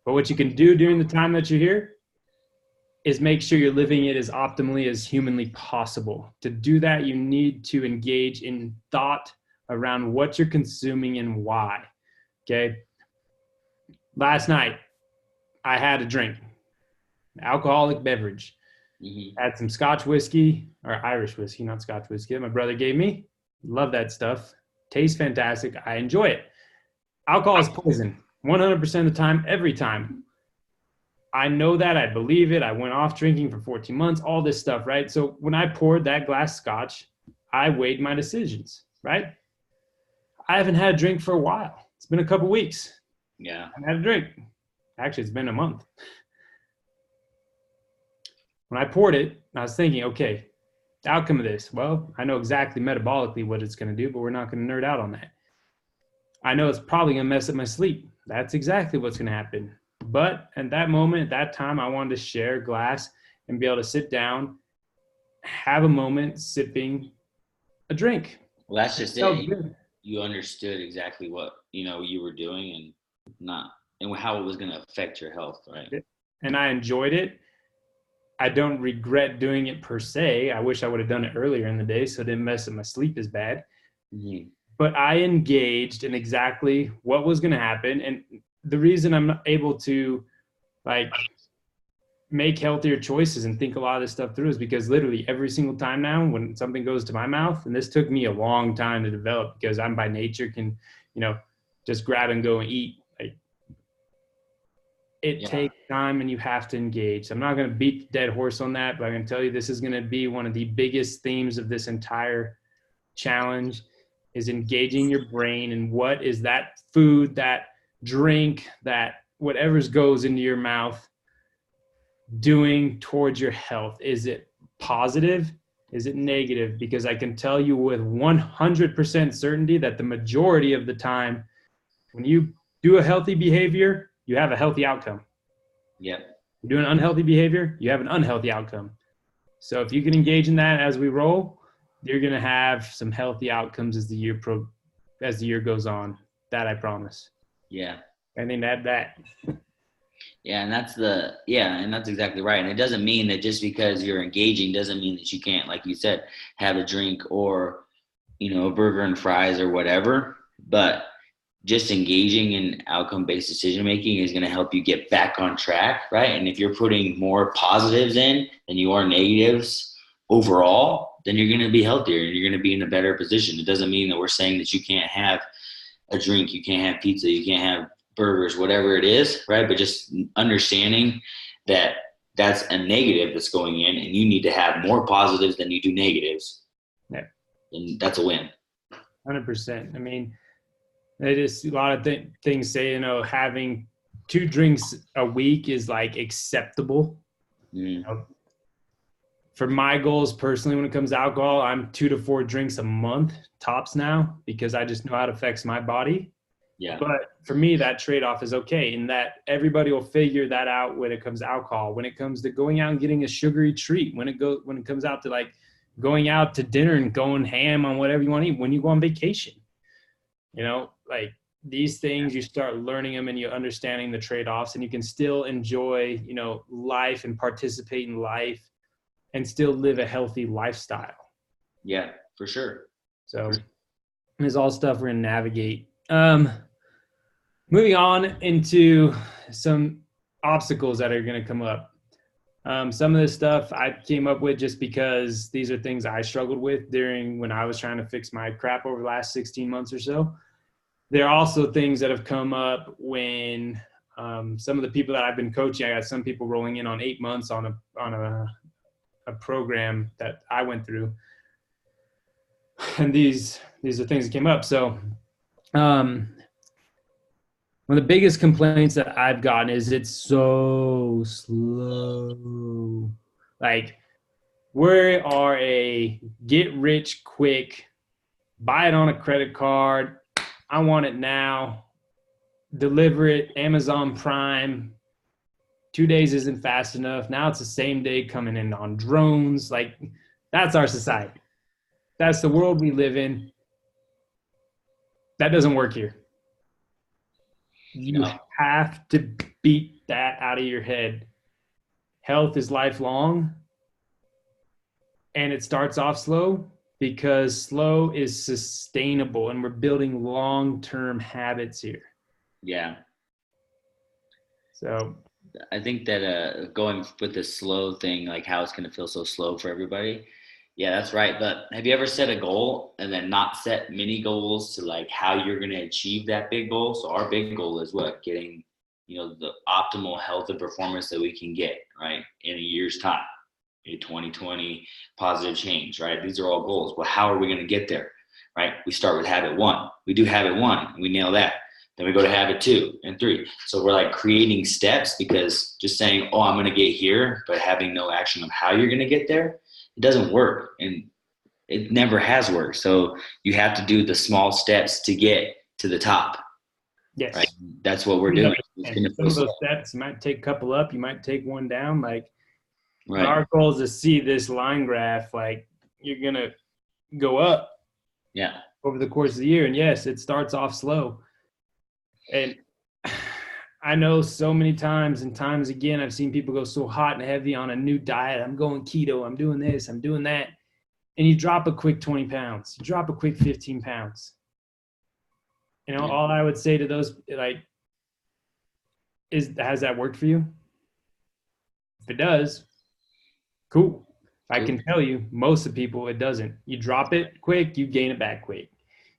But what you can do during the time that you're here is make sure you're living it as optimally as humanly possible. To do that, you need to engage in thought around what you're consuming and why. Okay. Last night, I had a drink, an alcoholic beverage. Mm-hmm. Had some Scotch whiskey, or Irish whiskey, not Scotch whiskey, that my brother gave me. Love that stuff. Tastes fantastic. I enjoy it. Alcohol is poison, 100% of the time, every time. I know that. I believe it. I went off drinking for 14 months, all this stuff, right? So when I poured that glass Scotch, I weighed my decisions, right? I haven't had a drink for a while. It's been a couple weeks. Yeah. I haven't had a drink. Actually, it's been a month. When I poured it, I was thinking, okay, the outcome of this, well, I know exactly metabolically what it's going to do, but we're not going to nerd out on that. I know it's probably going to mess up my sleep. That's exactly what's going to happen. But at that moment, at that time, I wanted to share a glass and be able to sit down, have a moment sipping a drink. Well, that's just it. You understood exactly what, you were doing and how it was going to affect your health, right? And I enjoyed it. I don't regret doing it per se. I wish I would have done it earlier in the day so it didn't mess up my sleep as bad. Mm-hmm. But I engaged in exactly what was going to happen. And the reason I'm able to make healthier choices and think a lot of this stuff through is because literally every single time now when something goes to my mouth, and this took me a long time to develop because I'm by nature can, just grab and go and eat. It takes time and you have to engage. So I'm not going to beat the dead horse on that, but I'm going to tell you this is going to be one of the biggest themes of this entire challenge is engaging your brain and what is that food, that drink, that whatever goes into your mouth doing towards your health. Is it positive? Is it negative? Because I can tell you with 100% certainty that the majority of the time when you do a healthy behavior, you have a healthy outcome. Yeah. You're doing unhealthy behavior, you have an unhealthy outcome. So if you can engage in that as we roll, you're going to have some healthy outcomes as the year goes on. That I promise. Yeah. I think that. Yeah. And that's exactly right. And it doesn't mean that just because you're engaging doesn't mean that you can't, like you said, have a drink or, a burger and fries or whatever, but just engaging in outcome-based decision-making is going to help you get back on track, right? And if you're putting more positives in than you are negatives overall, then you're going to be healthier and you're going to be in a better position. It doesn't mean that we're saying that you can't have a drink, you can't have pizza, you can't have burgers, whatever it is, right? But just understanding that that's a negative that's going in and you need to have more positives than you do negatives. Yeah. And that's a win. 100%. I mean, it is a lot of things say, having 2 drinks a week is like acceptable. For my goals personally, when it comes to alcohol, I'm 2 to 4 drinks a month tops now because I just know how it affects my body. Yeah. But for me, that trade-off is okay in that everybody will figure that out when it comes to alcohol, when it comes to going out and getting a sugary treat, when it comes out to going out to dinner and going ham on whatever you want to eat, when you go on vacation. These things, you start learning them and you're understanding the trade-offs and you can still enjoy, life and participate in life and still live a healthy lifestyle. Yeah, for sure. So there's all stuff we're going to navigate. Moving on into some obstacles that are going to come up. Some of this stuff I came up with just because these are things I struggled with when I was trying to fix my crap over the last 16 months or so. There are also things that have come up when some of the people that I've been coaching, I got some people rolling in on 8 months on a program that I went through. And these are things that came up. So one of the biggest complaints that I've gotten is it's so slow. We are a get rich quick, buy it on a credit card. I want it now. Deliver it, Amazon Prime. 2 days isn't fast enough. Now it's the same day coming in on drones. That's our society. That's the world we live in. That doesn't work here. You No. have to beat that out of your head. Health is lifelong, and it starts off slow because slow is sustainable, and we're building long-term habits here. Yeah. So I think that going with the slow thing, like how it's going to feel so slow for everybody. Yeah, that's right. But have you ever set a goal and then not set mini goals to like how you're going to achieve that big goal? So our big goal is what? Getting, the optimal health and performance that we can get, right? In a year's time, a 2020 positive change, right? These are all goals. Well, how are we going to get there, right? We start with habit 1. We do habit 1 and we nail that. Then we go to habit 2 and 3. So we're like creating steps, because just saying, oh, I'm going to get here, but having no action of how you're going to get there, it doesn't work. And it never has worked. So you have to do the small steps to get to the top. yes, right? That's what we're doing. and some of those steps, you might take a couple up, you might take one down. Like, right. our goal is to see this line graph, like you're going to go up over the course of the year. And yes, it starts off slow. And I know so many times and times again, I've seen people go so hot and heavy on a new diet. I'm going keto. I'm doing this. I'm doing that. And you drop a quick 20 pounds. You drop a quick 15 pounds. All I would say to those, like, has that worked for you? If it does, cool. I can tell you, most of the people, it doesn't. You drop it quick, you gain it back quick.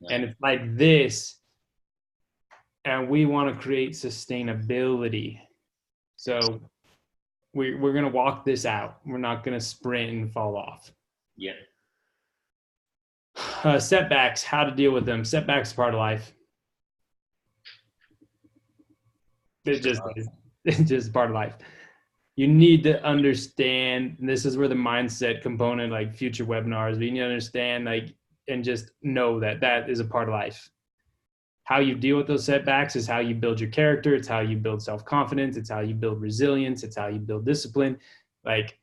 Right. And it's like this. And we want to create sustainability. So we're going to walk this out. We're not going to sprint and fall off. Yeah. Setbacks, how to deal with them. Setbacks are part of life. It's just part of life. You need to understand, and this is where the mindset component, like future webinars, but you need to understand, like, and just know that that is a part of life. How you deal with those setbacks is how you build your character. It's how you build self-confidence. It's how you build resilience. It's how you build discipline. Like,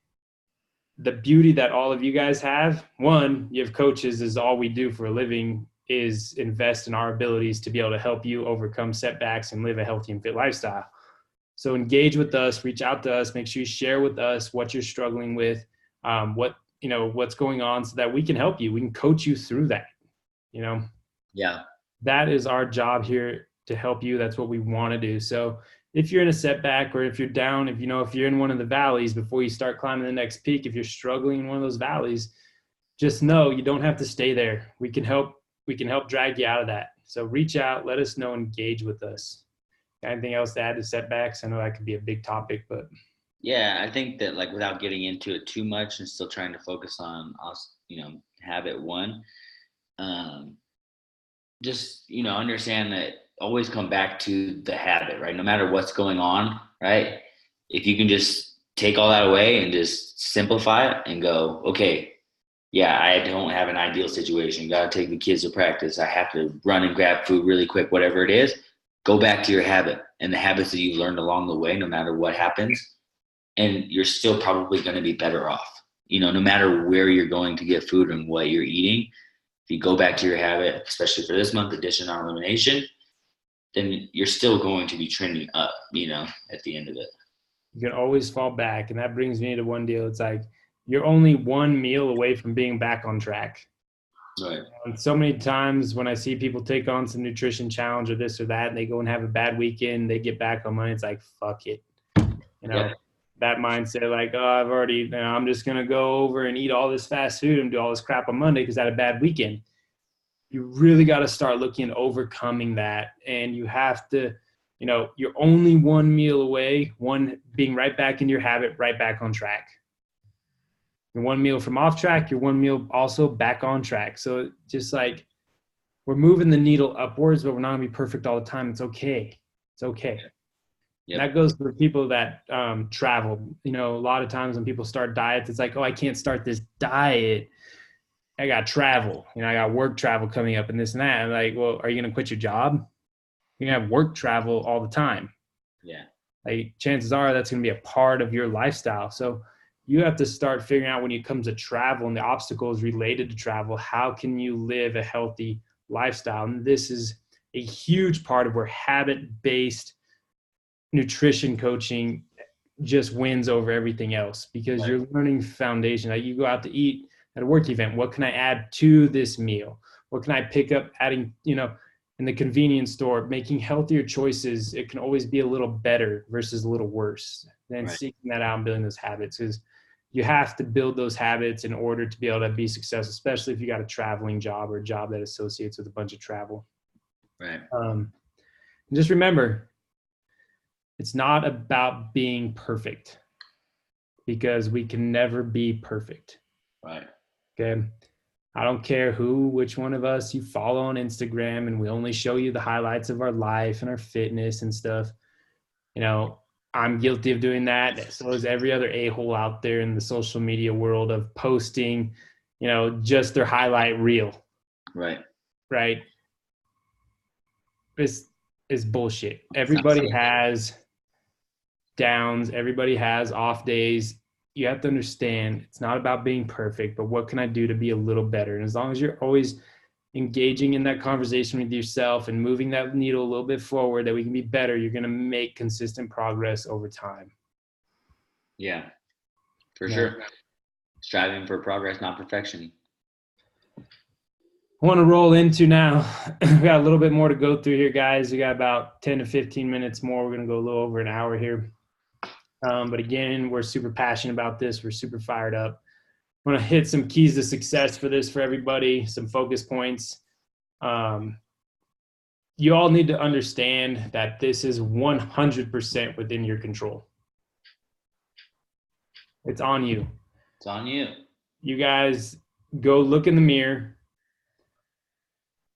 the beauty that all of you guys have, one, you have coaches, is all we do for a living is invest in our abilities to be able to help you overcome setbacks and live a healthy and fit lifestyle. So engage with us, reach out to us, make sure you share with us what you're struggling with, what's going on, so that we can help you. We can coach you through that, Yeah. That is our job here, to help you. That's what we want to do. So if you're in a setback, or if you're down, if you're in one of the valleys before you start climbing the next peak, if you're struggling in one of those valleys, just know you don't have to stay there. We can help drag you out of that. So reach out, let us know, engage with us. Anything else to add to setbacks? I know that could be a big topic, but yeah, I think that, like, without getting into it too much and still trying to focus on us, habit 1, just, understand that always come back to the habit, right? No matter what's going on, right? If you can just take all that away and just simplify it and go, okay, yeah, I don't have an ideal situation. Got to take the kids to practice. I have to run and grab food really quick, whatever it is. Go back to your habit and the habits that you've learned along the way, no matter what happens. And you're still probably going to be better off, no matter where you're going to get food and what you're eating. If you go back to your habit, especially for this month, addition or elimination, then you're still going to be trending up, at the end of it. You can always fall back. And that brings me to one deal. It's like, you're only one meal away from being back on track. Right. And so many times when I see people take on some nutrition challenge or this or that, and they go and have a bad weekend, they get back on money. It's like, fuck it. That mindset, like, oh, I've already, I'm just going to go over and eat all this fast food and do all this crap on Monday because I had a bad weekend. You really got to start looking at overcoming that. And you have to, you're only one meal away, one being right back in your habit, right back on track. You're one meal from off track, you're one meal also back on track. So just like, we're moving the needle upwards, but we're not gonna be perfect all the time. It's okay. It's okay. Yep. That goes for people that travel. A lot of times when people start diets, it's like, oh, I can't start this diet. I got travel. I got work travel coming up and this and that. I'm like, well, are you gonna quit your job? You're gonna have work travel all the time. Yeah. Like, chances are that's gonna be a part of your lifestyle. So you have to start figuring out when it comes to travel and the obstacles related to travel, how can you live a healthy lifestyle? And this is a huge part of where habit-based nutrition coaching just wins over everything else, because you're learning foundation. Like you go out to eat at a work event, what can I add to this meal? What can I pick up adding, in the convenience store, making healthier choices? It can always be a little better versus a little worse. Then seeking that out and building those habits, is you have to build those habits in order to be able to be successful, especially if you got a traveling job or a job that associates with a bunch of travel. Right. And just remember, it's not about being perfect, because we can never be perfect. Right. Okay. I don't care which one of us you follow on Instagram, and we only show you the highlights of our life and our fitness and stuff. I'm guilty of doing that. So is every other a-hole out there in the social media world, of posting, just their highlight reel. Right. Right. It's bullshit. Everybody has downs. Everybody has off days. You have to understand, it's not about being perfect, but what can I do to be a little better? And as long as you're always engaging in that conversation with yourself and moving that needle a little bit forward, that we can be better, you're going to make consistent progress over time. Yeah, for sure. Striving for progress, not perfection. I want to roll into now. We got a little bit more to go through here, guys. We got about 10 to 15 minutes more. We're going to go a little over an hour here. But again, we're super passionate about this. We're super fired up. I want to hit some keys to success for this for everybody, some focus points. You all need to understand that this is 100% within your control. It's on you. It's on you. You guys go look in the mirror,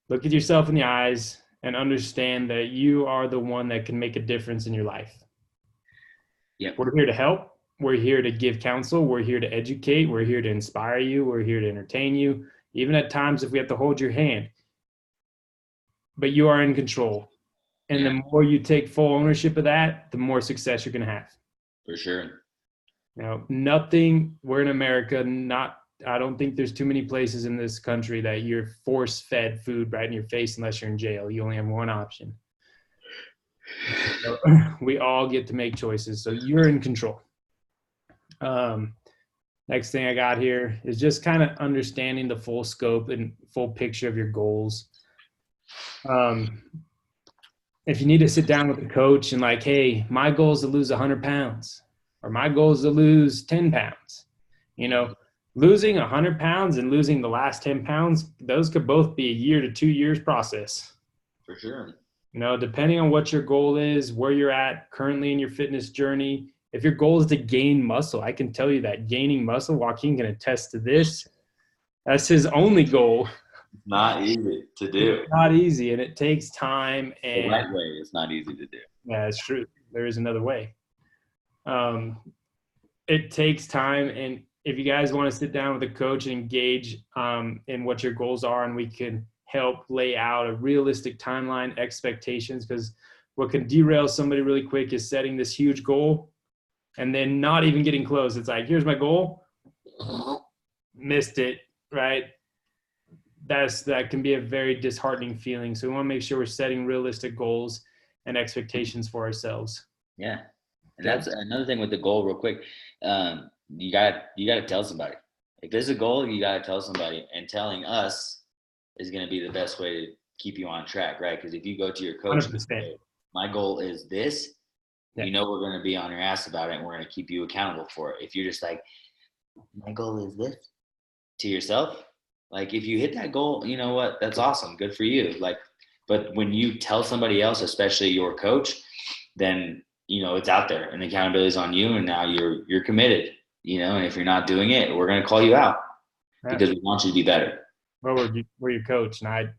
look at yourself in the eyes, and understand that you are the one that can make a difference in your life. Yep. We're here to help. We're here to give counsel. We're here to educate. We're here to inspire you. We're here to entertain you, even at times if we have to hold your hand. But you are in control. And the more you take full ownership of that, the more success you're going to have. For sure. We're in America, I don't think there's too many places in this country that you're force-fed food right in your face unless you're in jail. You only have one option. So we all get to make choices. So you're in control. Next thing I got here is just kind of understanding the full scope and full picture of your goals. If you need to sit down with a coach and like, hey, my goal is to lose 100 pounds, or my goal is to lose 10 pounds, losing 100 pounds and losing the last 10 pounds, those could both be a year to 2 years process. For sure. Depending on what your goal is, where you're at currently in your fitness journey. If your goal is to gain muscle, I can tell you that gaining muscle, Joaquin can attest to this. That's his only goal. Not easy to do. It's not easy, and it takes time. And the right way is not easy to do. Yeah, it's true. There is another way. It takes time, and if you guys want to sit down with a coach and engage in what your goals are, and we can help lay out a realistic timeline, expectations, because what can derail somebody really quick is setting this huge goal and then not even getting close. It's like, here's my goal, missed it, right? That can be a very disheartening feeling. So we want to make sure we're setting realistic goals and expectations for ourselves. Yeah. And that's another thing with the goal real quick. You gotta tell somebody. If there's a goal, you gotta tell somebody, and telling us is going to be the best way to keep you on track, right? Because if you go to your coach and say, my goal is this, we're going to be on your ass about it, and we're going to keep you accountable for it. If you're just like, my goal is this, to yourself, like if you hit that goal, you know what? That's awesome. Good for you. But when you tell somebody else, especially your coach, then, it's out there and the accountability is on you, and now you're committed, and if you're not doing it, we're going to call you out because we want you to be better. Well, we're your coach, and I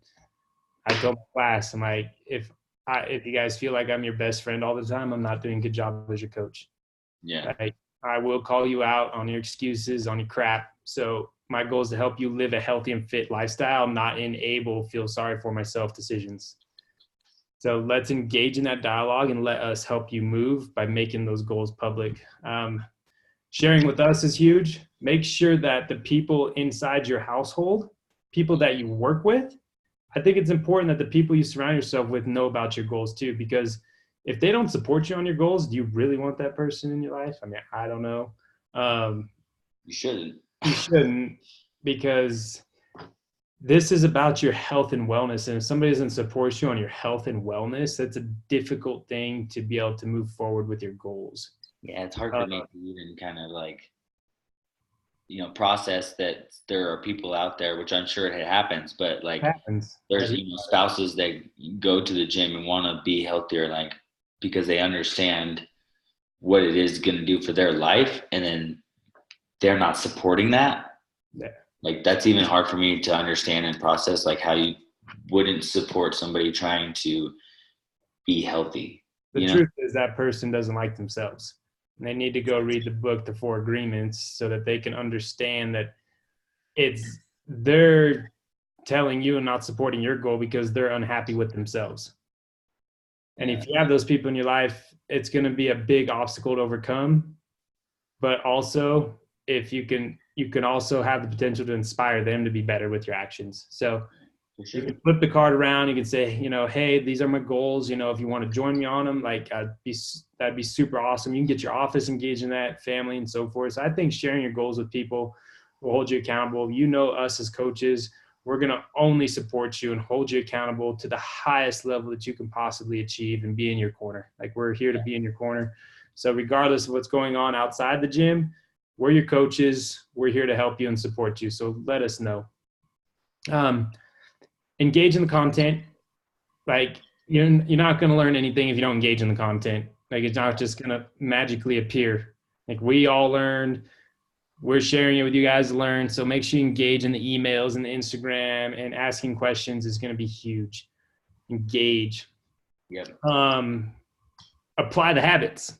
told my class, I'm like, if you guys feel like I'm your best friend all the time, I'm not doing a good job as your coach. Yeah. I will call you out on your excuses, on your crap. So my goal is to help you live a healthy and fit lifestyle, not enable feel sorry for myself decisions. So let's engage in that dialogue and let us help you move by making those goals public. Sharing with us is huge. Make sure that the people inside your household, people that you work with, I think it's important that the people you surround yourself with know about your goals too, because if they don't support you on your goals, do you really want that person in your life? I mean, I don't know. You shouldn't. You shouldn't, because this is about your health and wellness. And if somebody doesn't support you on your health and wellness, that's a difficult thing to be able to move forward with your goals. Yeah, it's hard for me to even kind of like, process that there are people out there, which I'm sure it happens, but like Happens. there's, spouses that go to the gym and want to be healthier, like because they understand what it is going to do for their life. And then they're not supporting that. Yeah. Like that's even hard for me to understand and process, like how you wouldn't support somebody trying to be healthy. The truth is that person doesn't like themselves. And they need to go read the book, The Four Agreements, so that they can understand that they're telling you and not supporting your goal because they're unhappy with themselves. And if you have those people in your life, it's going to be a big obstacle to overcome. But also, if you can also have the potential to inspire them to be better with your actions. So you can flip the card around. You can say, hey, these are my goals. If you want to join me on them, like that'd be super awesome. You can get your office engaged in that, family, and so forth. So I think sharing your goals with people will hold you accountable. Us as coaches, we're going to only support you and hold you accountable to the highest level that you can possibly achieve and be in your corner. Like we're here to be in your corner. So regardless of what's going on outside the gym, we're your coaches. We're here to help you and support you. So let us know. Engage in the content. Like you're not going to learn anything if you don't engage in the content. Like it's not just going to magically appear. Like we all learned, we're sharing it with you guys to learn. So make sure you engage in the emails and the Instagram, and asking questions is going to be huge. Engage. Yep. Apply the habits.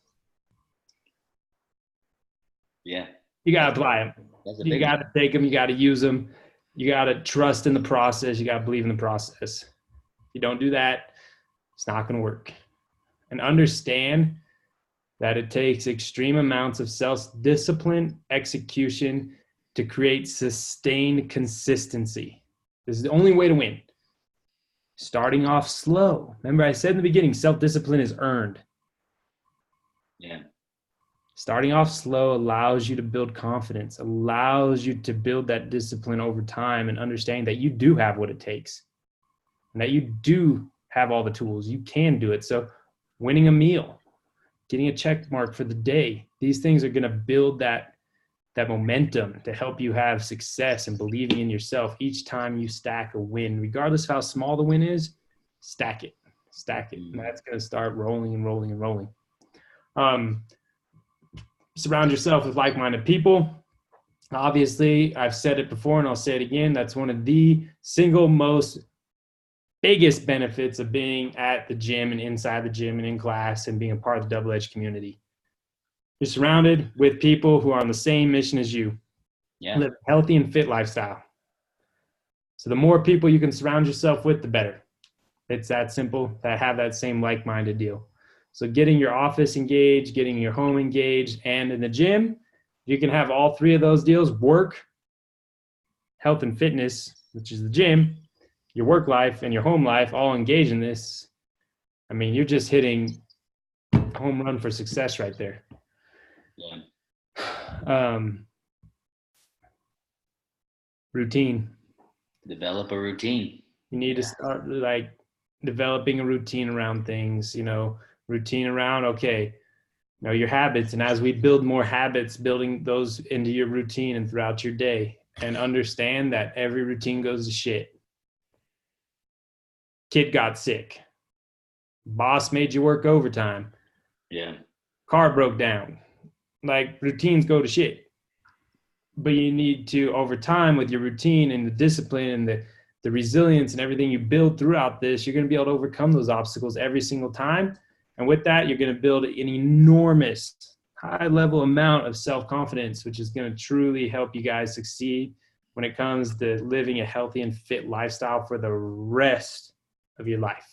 Yeah. You got to apply them. You got to take them. You got to use them. You got to trust in the process. You got to believe in the process. If you don't do that, it's not going to work. And understand that it takes extreme amounts of self-discipline, execution to create sustained consistency. This is the only way to win. Starting off slow. Remember, I said in the beginning, self-discipline is earned. Yeah. Starting off slow allows you to build confidence, allows you to build that discipline over time, and understanding that you do have what it takes and that you do have all the tools. You can do it. So winning a meal, getting a check mark for the day, these things are going to build that momentum to help you have success and believing in yourself each time you stack a win. Regardless of how small the win is, stack it. And that's going to start rolling and rolling and rolling. Surround yourself with like-minded people. Obviously, I've said it before and I'll say it again. That's one of the single most biggest benefits of being at the gym and inside the gym and in class and being a part of the Double Edge community. You're surrounded with people who are on the same mission as you. Yeah. Live a healthy and fit lifestyle. So the more people you can surround yourself with, the better. It's that simple, that have that same like-minded deal. So getting your office engaged, getting your home engaged, and in the gym, you can have all three of those deals: work, health and fitness, which is the gym, your work life, and your home life all engaged in this. I mean, you're just hitting home run for success right there. Yeah. Routine. Develop a routine. You need to start like developing a routine around things, routine around, okay, your habits. And as we build more habits, building those into your routine and throughout your day, and understand that every routine goes to shit. Kid got sick. Boss made you work overtime. Yeah. Car broke down. Like routines go to shit. But you need to, over time, with your routine and the discipline and the resilience and everything you build throughout this, you're going to be able to overcome those obstacles every single time. And with that, you're going to build an enormous high level amount of self-confidence, which is going to truly help you guys succeed when it comes to living a healthy and fit lifestyle for the rest of your life.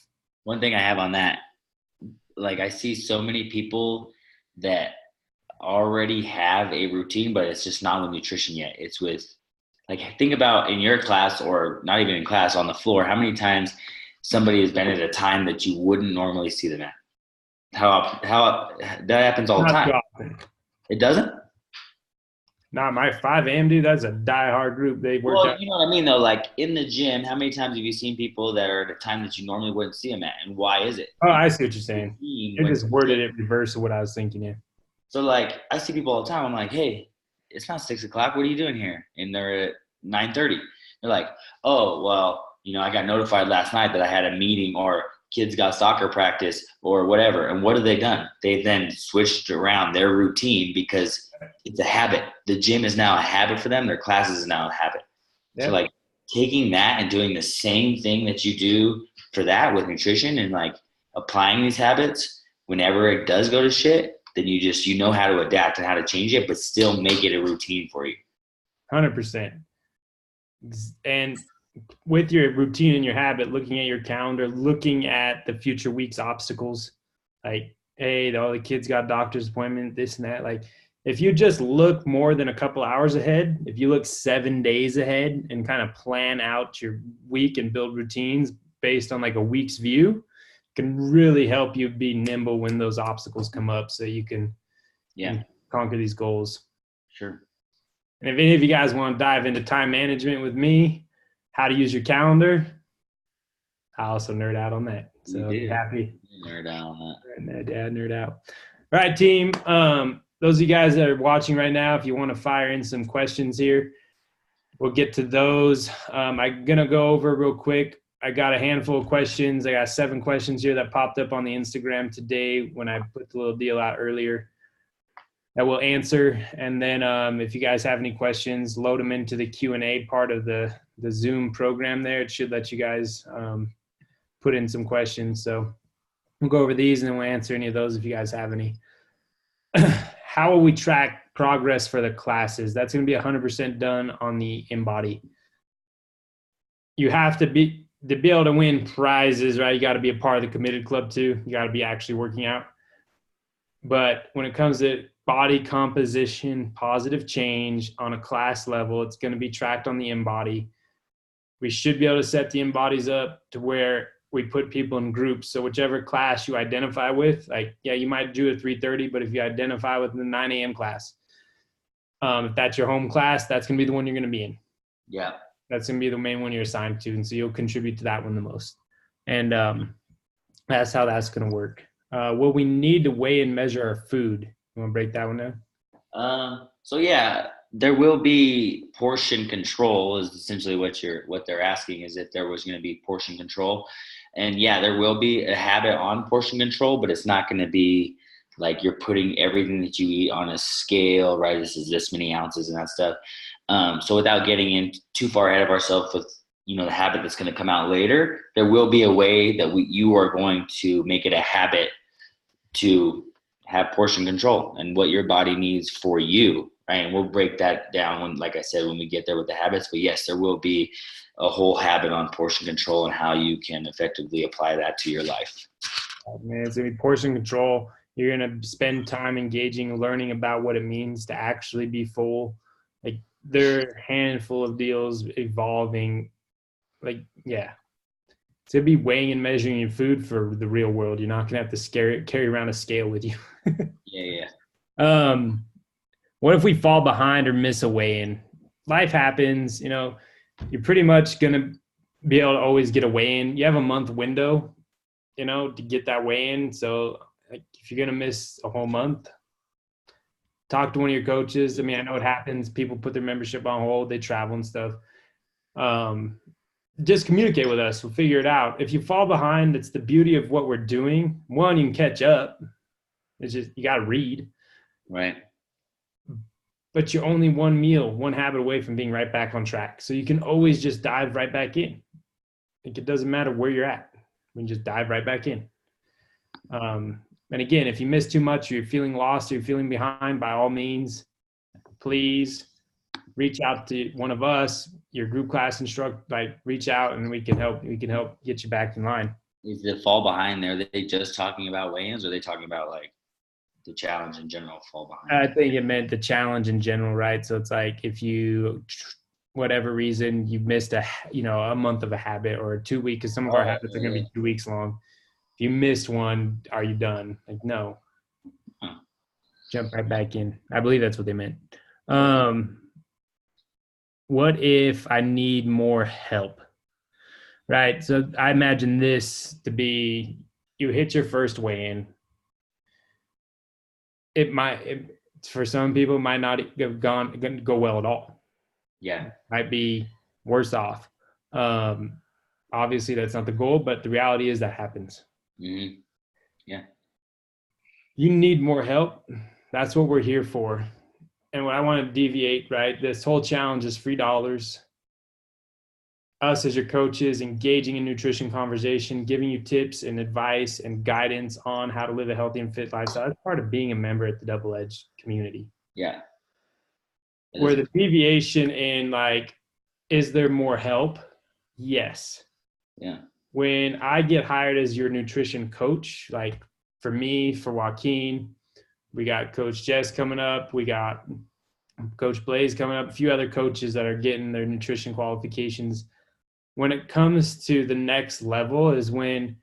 One thing I have on that, like I see so many people that already have a routine, but it's just not with nutrition yet. It's with, like, think about in your class, or not even in class, on the floor, how many times somebody has been at a time that you wouldn't normally see them at. How that happens all the Not too time. often. It doesn't? Not my 5 a.m. dude. That's a diehard group. They work Well, out. you know what I mean, though. Like in the gym, how many times have you seen people that are at a time that you normally wouldn't see them at, and why is it? Oh, I see what you're saying. You When just worded it reverse of what I was thinking. Yeah. So like I see people all the time. I'm like, hey, it's not 6 o'clock. What are you doing here? And they're at 9:30. They're like, oh, well, I got notified last night that I had a meeting, or kids got soccer practice or whatever. And what have they done? They've then switched around their routine because it's a habit. The gym is now a habit for them. Their classes is now a habit. Yeah. So like taking that and doing the same thing that you do for that with nutrition, and like applying these habits whenever it does go to shit, then you know how to adapt and how to change it, but still make it a routine for you. 100%. And with your routine and your habit, looking at your calendar, looking at the future week's obstacles, like, hey, all the kids got doctor's appointment, this and that. Like, if you just look more than a couple hours ahead, if you look 7 days ahead and kind of plan out your week and build routines based on like a week's view, can really help you be nimble when those obstacles come up, so you can conquer these goals. Sure. And if any of you guys want to dive into time management with me, how to use your calendar, I also nerd out on that. So happy. Nerd out on that. Nerd out. All right, team. Those of you guys that are watching right now, if you want to fire in some questions here, we'll get to those. I'm going to go over real quick. I got a handful of questions. I got 7 questions here that popped up on the Instagram today when I put the little deal out earlier that we'll answer. And then if you guys have any questions, load them into the Q&A part of the Zoom program there. It should let you guys put in some questions. So we'll go over these and then we'll answer any of those if you guys have any. How will we track progress for the classes? That's going to be 100% done on the InBody. You have to be able to win prizes, right? You got to be a part of the committed club too. You got to be actually working out. But when it comes to body composition, positive change on a class level, it's going to be tracked on the InBody. We should be able to set the InBodies up to where we put people in groups. So whichever class you identify with, like, yeah, you might do a 3:30, but if you identify with the 9 a.m. class, if that's your home class, that's going to be the one you're going to be in. Yeah. That's going to be the main one you're assigned to. And so you'll contribute to that one the most. And that's how that's going to work. Will we need to weigh and measure our food? You want to break that one down? So yeah, there will be portion control is essentially what they're asking, is if there was going to be portion control. And yeah, there will be a habit on portion control, but it's not going to be like you're putting everything that you eat on a scale, right? This is this many ounces and that stuff. So without getting in too far ahead of ourselves with, the habit that's going to come out later, there will be a way that you are going to make it a habit to have portion control and what your body needs for you, right? And we'll break that down when, like I said, when we get there with the habits. But yes, there will be a whole habit on portion control and how you can effectively apply that to your life. Man, it's going to be portion control. You're going to spend time engaging, learning about what it means to actually be full. Like, there are a handful of deals evolving. Like, yeah. It's going to be weighing and measuring your food for the real world. You're not going to have to carry around a scale with you. Yeah. What if we fall behind or miss a weigh-in? Life happens. You're pretty much going to be able to always get a weigh-in. You have a month window, to get that weigh-in. So if you're going to miss a whole month, talk to one of your coaches. I mean, I know it happens. People put their membership on hold. They travel and stuff. Just communicate with us. We'll figure it out. If you fall behind, it's the beauty of what we're doing. One, you can catch up. It's just, you got to read. Right. But you're only one habit away from being right back on track. So you can always just dive right back in. Like, it doesn't matter where you're at. We can just dive right back in. And again, if you miss too much, or you're feeling lost, or you're feeling behind, by all means, please reach out to one of us, your group class instructor. Like, reach out and we can help get you back in line. Is the fall behind there, are they just talking about weigh-ins, or are they talking about like the challenge in general fall behind? I think it meant the challenge in general, right? So it's like if you, whatever reason, you missed a month of a habit or 2 weeks, because some of our habits are going to be 2 weeks long. If you missed one, are you done? Like, no. Jump right back in. I believe that's what they meant. What if I need more help? Right. So I imagine this to be, you hit your first weigh-in. For some people, it might not have go well at all. Yeah. Might be worse off. Obviously, that's not the goal, but the reality is that happens. Mm-hmm. Yeah. You need more help. That's what we're here for. And what I want to deviate, right? This whole challenge is $3. Us as your coaches, engaging in nutrition conversation, giving you tips and advice and guidance on how to live a healthy and fit lifestyle. That's part of being a member at the Double Edge community. Yeah. Where the deviation in, like, is there more help? Yes. Yeah. When I get hired as your nutrition coach, like for me, for Joaquin, we got Coach Jess coming up. We got Coach Blaze coming up, a few other coaches that are getting their nutrition qualifications. When it comes to the next level is when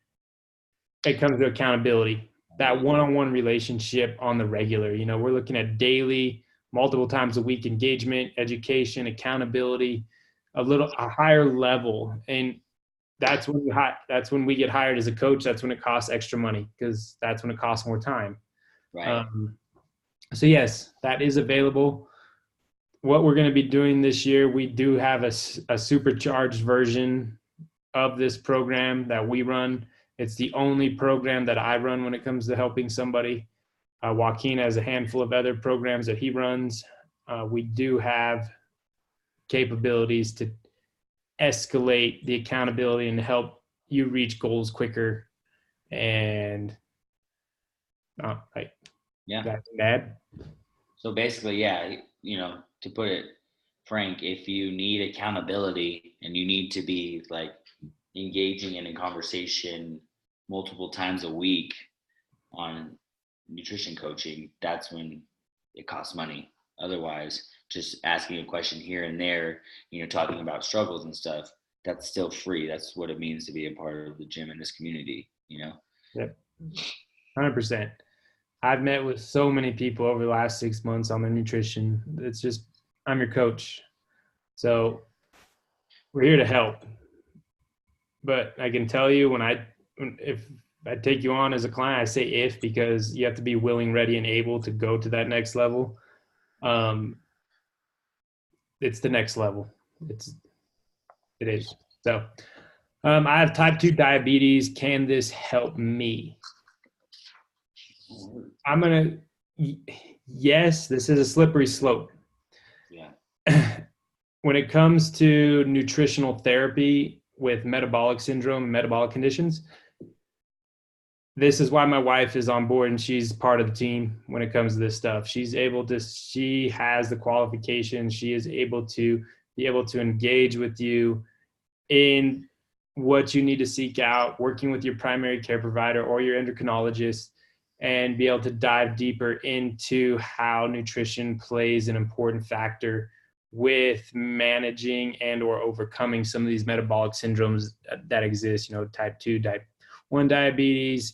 it comes to accountability, that one-on-one relationship on the regular. We're looking at daily, multiple times a week engagement, education, accountability, a higher level. And that's when we get hired as a coach. That's when it costs extra money, because that's when it costs more time. Right. So yes, that is available. What we're going to be doing this year, we do have a supercharged version of this program that we run. It's the only program that I run when it comes to helping somebody. Joaquin has a handful of other programs that he runs. We do have capabilities to escalate the accountability and help you reach goals quicker. And yeah, that's bad. So basically, yeah, to put it frank, if you need accountability and you need to be like engaging in a conversation multiple times a week on nutrition coaching, that's when it costs money. Otherwise, just asking a question here and there, talking about struggles and stuff, that's still free. That's what it means to be a part of the gym in this community, Yep. 100%. I've met with so many people over the last 6 months on their nutrition. It's just, I'm your coach. So we're here to help. But I can tell you if I take you on as a client, I say if, because you have to be willing, ready, and able to go to that next level. It's the next level. It is. So I have type 2 diabetes. Can this help me? Yes, this is a slippery slope. Yeah. When it comes to nutritional therapy with metabolic syndrome, metabolic conditions, this is why my wife is on board and she's part of the team when it comes to this stuff. She has the qualifications. She is able to engage with you in what you need to seek out, working with your primary care provider or your endocrinologist, and be able to dive deeper into how nutrition plays an important factor with managing and or overcoming some of these metabolic syndromes that exist, type 2, type 1 diabetes,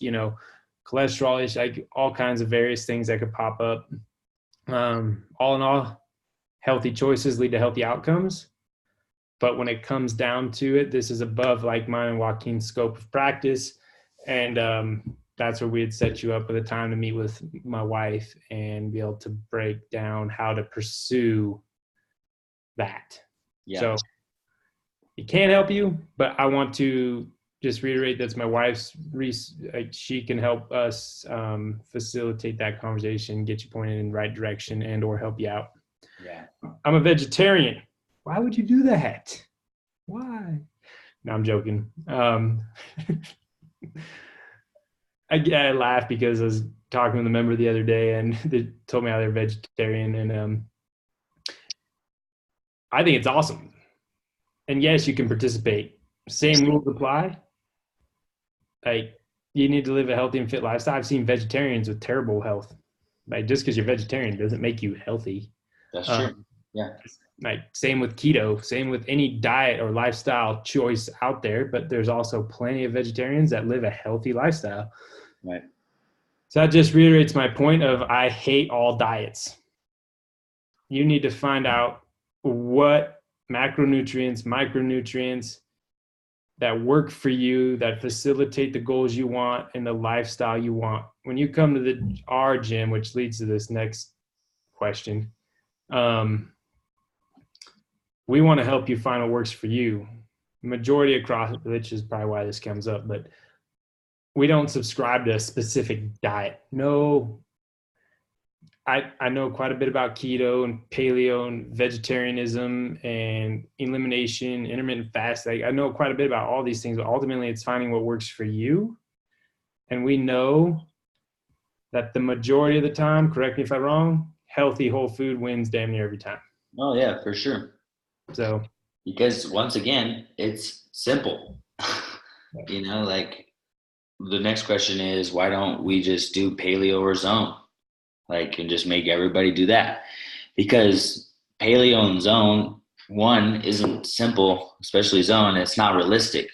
cholesterol, like all kinds of various things that could pop up. All in all, healthy choices lead to healthy outcomes. But when it comes down to it, this is above like mine and Joaquin's scope of practice. And that's where we had set you up with a time to meet with my wife and be able to break down how to pursue that. Yeah. So it can't help you, but I want to just reiterate that's my wife's, she can help us facilitate that conversation, get you pointed in the right direction and or help you out. Yeah. I'm a vegetarian. Why would you do that? Why? No, I'm joking. I laugh because I was talking with a member the other day and they told me how they're vegetarian, and I think it's awesome. And yes, you can participate. Same rules apply. Like, you need to live a healthy and fit lifestyle. I've seen vegetarians with terrible health. Like just because you're vegetarian doesn't make you healthy. That's true. Yeah. Like same with keto, same with any diet or lifestyle choice out there, but there's also plenty of vegetarians that live a healthy lifestyle. Right. So that just reiterates my point of I hate all diets. You need to find out what macronutrients, micronutrients that work for you, that facilitate the goals you want and the lifestyle you want. When you come to our gym, which leads to this next question, we want to help you find what works for you. Majority across, which is probably why this comes up, but we don't subscribe to a specific diet. No, I know quite a bit about keto and paleo and vegetarianism and elimination, intermittent fast. I know quite a bit about all these things, but ultimately it's finding what works for you. And we know that the majority of the time, correct me if I'm wrong, healthy whole food wins damn near every time. Oh yeah, for sure. So, because once again, it's simple. You know, like the next question is, why don't we just do paleo or zone? Like, and just make everybody do that, because paleo and zone, one, isn't simple, especially zone. It's not realistic.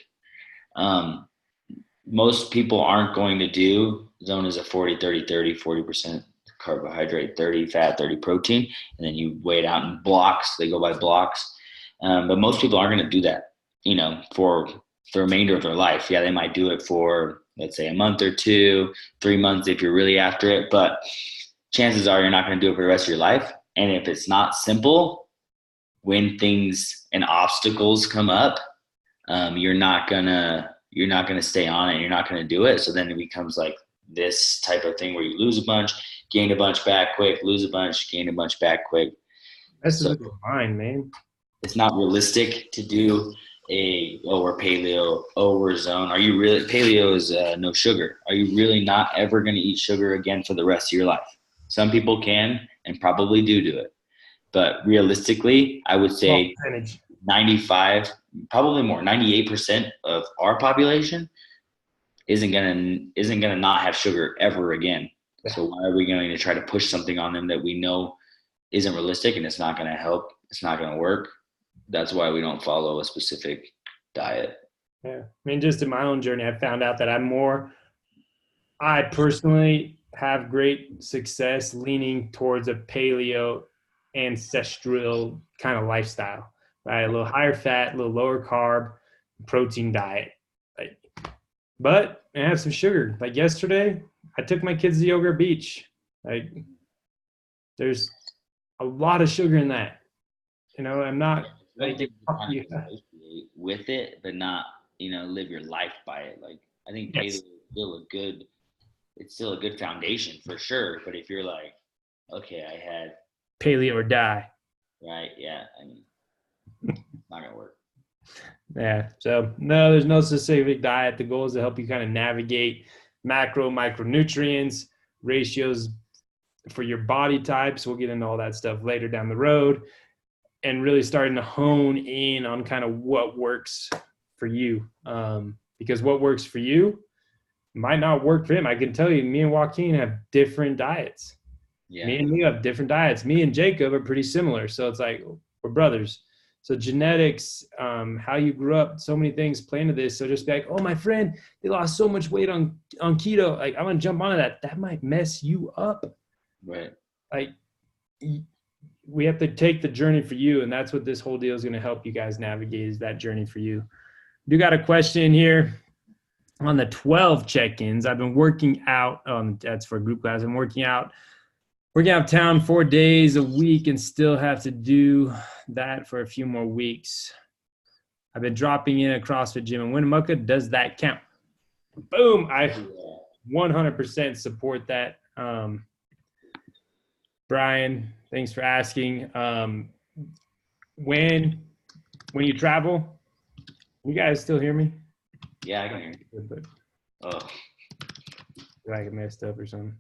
Most people aren't going to do zone is a 40% carbohydrate, 30 fat, 30 protein, and then you weigh it out in blocks. They go by blocks. But most people aren't going to do that, you know, for the remainder of their life. Yeah, they might do it for, let's say, a month or 2, 3 months if you're really after it. But chances are you're not going to do it for the rest of your life. And if it's not simple, when things and obstacles come up, you're not gonna stay on it. You're not going to do it. So then it becomes like this type of thing where you lose a bunch, gain a bunch back quick, lose a bunch, gain a bunch back quick. That's so, the mind, man. It's not realistic to do or paleo or zone. Are you really, paleo is no sugar. Are you really not ever going to eat sugar again for the rest of your life? Some people can and probably do it. But realistically, I would say 95, probably more, 98% of our population isn't gonna not have sugar ever again. So why are we going to try to push something on them that we know isn't realistic and it's not going to help? It's not going to work. That's why we don't follow a specific diet. Yeah. I mean, just in my own journey, I found out that I personally have great success leaning towards a paleo ancestral kind of lifestyle, right? A little higher fat, a little lower carb, protein diet. But I have some sugar. Like yesterday, I took my kids to Yogurt Beach. Like there's a lot of sugar in that. You know, I'm not like with it, but not, you know, live your life by it. Like I think paleo is still a good foundation for sure. But if you're like, okay, I had paleo or die. Right. Yeah. I mean, it's not going to work. Yeah. So no, there's no specific diet. The goal is to help you kind of navigate micronutrients, ratios for your body types. We'll get into all that stuff later down the road, and really starting to hone in on kind of what works for you. Because what works for you might not work for him. I can tell you, me and Joaquin have different diets. Yeah. Me and you have different diets. Me and Jacob are pretty similar. So it's like we're brothers. So genetics, how you grew up, so many things play into this. So just be like, oh, my friend, they lost so much weight on keto. Like, I'm going to jump onto that. That might mess you up. Right. Like, we have to take the journey for you. And that's what this whole deal is going to help you guys navigate, is that journey for you. You got a question here on the 12 check-ins. I've been working out. That's for a group class. I'm working out of town 4 days a week and still have to do that for a few more weeks. I've been dropping in a CrossFit gym in Winnemucca. Does that count? Boom. I 100% support that. Brian, thanks for asking. When you travel, you guys still hear me? Yeah, I can hear you. But oh. I get messed up or something.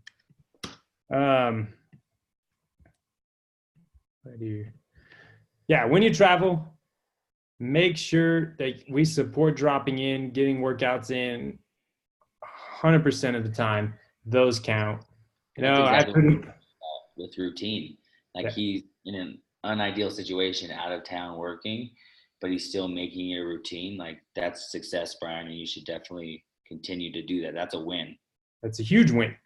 Yeah, when you travel, make sure that we support dropping in, getting workouts in 100% of the time. Those count. You know, with routine. Like Yeah. he's in an unideal situation, out of town working, but he's still making it a routine. Like that's success, Brian, and you should definitely continue to do that. That's a win. That's a huge win.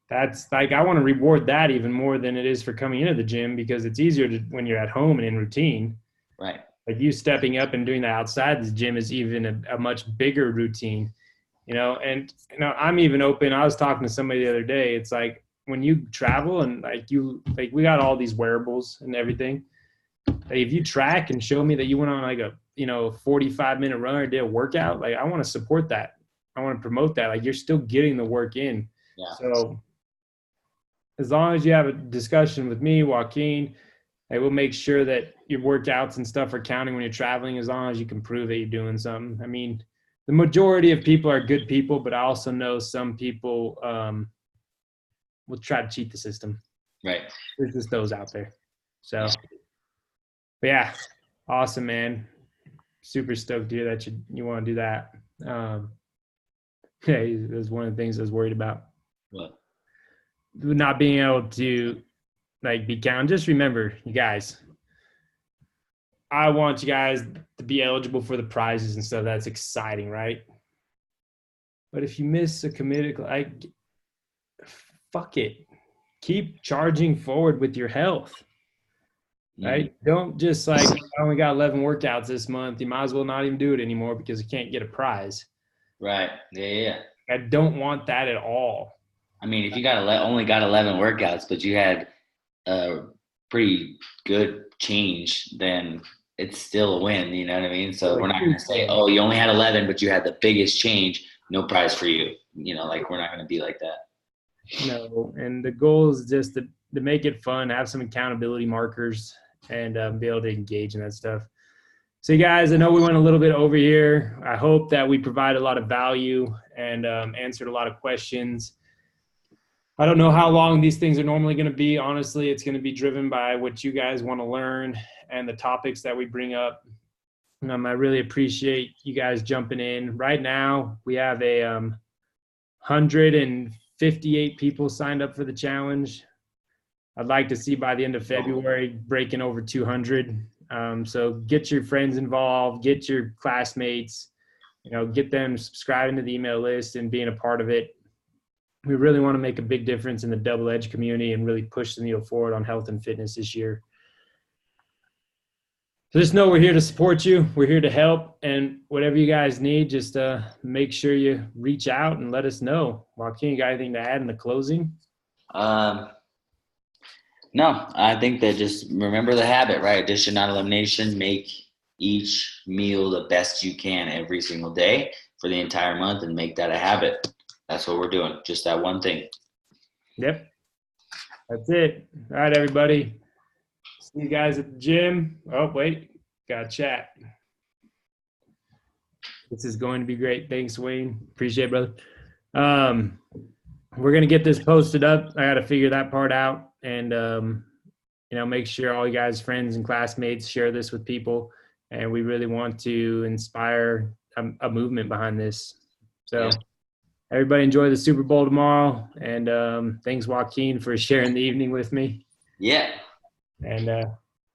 That's like, I want to reward that even more than it is for coming into the gym, because it's easier to, when you're at home and in routine. Right. Like you stepping up and doing that outside the gym is even a much bigger routine, you know? And, you know, I'm even open. I was talking to somebody the other day. It's like when you travel and like we got all these wearables and everything. Like if you track and show me that you went on like a, 45-minute run or did a workout, like I want to support that. I want to promote that. Like you're still getting the work in. Yeah. So as long as you have a discussion with me, Joaquin, I will make sure that your workouts and stuff are counting when you're traveling, as long as you can prove that you're doing something. I mean, the majority of people are good people, but I also know some people will try to cheat the system. Right. There's just those out there. So, but yeah, awesome, man. Super stoked to hear that you want to do that. Yeah, that was one of the things I was worried about. What? Not being able to like be counted. Just remember, you guys, I want you guys to be eligible for the prizes and stuff. That's exciting, right? But if you miss a committed, like, fuck it. Keep charging forward with your health, right? Don't just like, I only got 11 workouts this month. You might as well not even do it anymore because you can't get a prize. Right. Yeah. I don't want that at all. I mean, if you only got 11 workouts, but you had a pretty good change, then it's still a win. You know what I mean? So we're not going to say, oh, you only had 11, but you had the biggest change. No prize for you. You know, like we're not going to be like that. No. And the goal is just to make it fun, have some accountability markers, and be able to engage in that stuff. So, guys, I know we went a little bit over here. I hope that we provide a lot of value and answered a lot of questions. I don't know how long these things are normally going to be. Honestly, it's going to be driven by what you guys want to learn and the topics that we bring up. I really appreciate you guys jumping in. Right now, we have a 158 people signed up for the challenge. I'd like to see by the end of February breaking over 200. So get your friends involved, get your classmates, get them subscribing to the email list and being a part of it. We really want to make a big difference in the Double Edge community and really push the needle forward on health and fitness this year. So just know we're here to support you. We're here to help. And whatever you guys need, just make sure you reach out and let us know. Joaquin, you got anything to add in the closing? No, I think that just remember the habit, right? Addition, not elimination. Make each meal the best you can every single day for the entire month and make that a habit. That's what we're doing. Just that one thing. Yep. That's it. All right, everybody. See you guys at the gym. Oh, wait. Got to chat. This is going to be great. Thanks, Wayne. Appreciate it, brother. We're going to get this posted up. I got to figure that part out. And, make sure all you guys, friends and classmates, share this with people. And we really want to inspire a movement behind this. So. Yeah. Everybody enjoy the Super Bowl tomorrow. And thanks, Joaquin, for sharing the evening with me. Yeah. And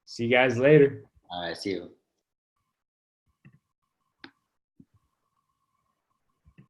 see you guys later. All right, see you.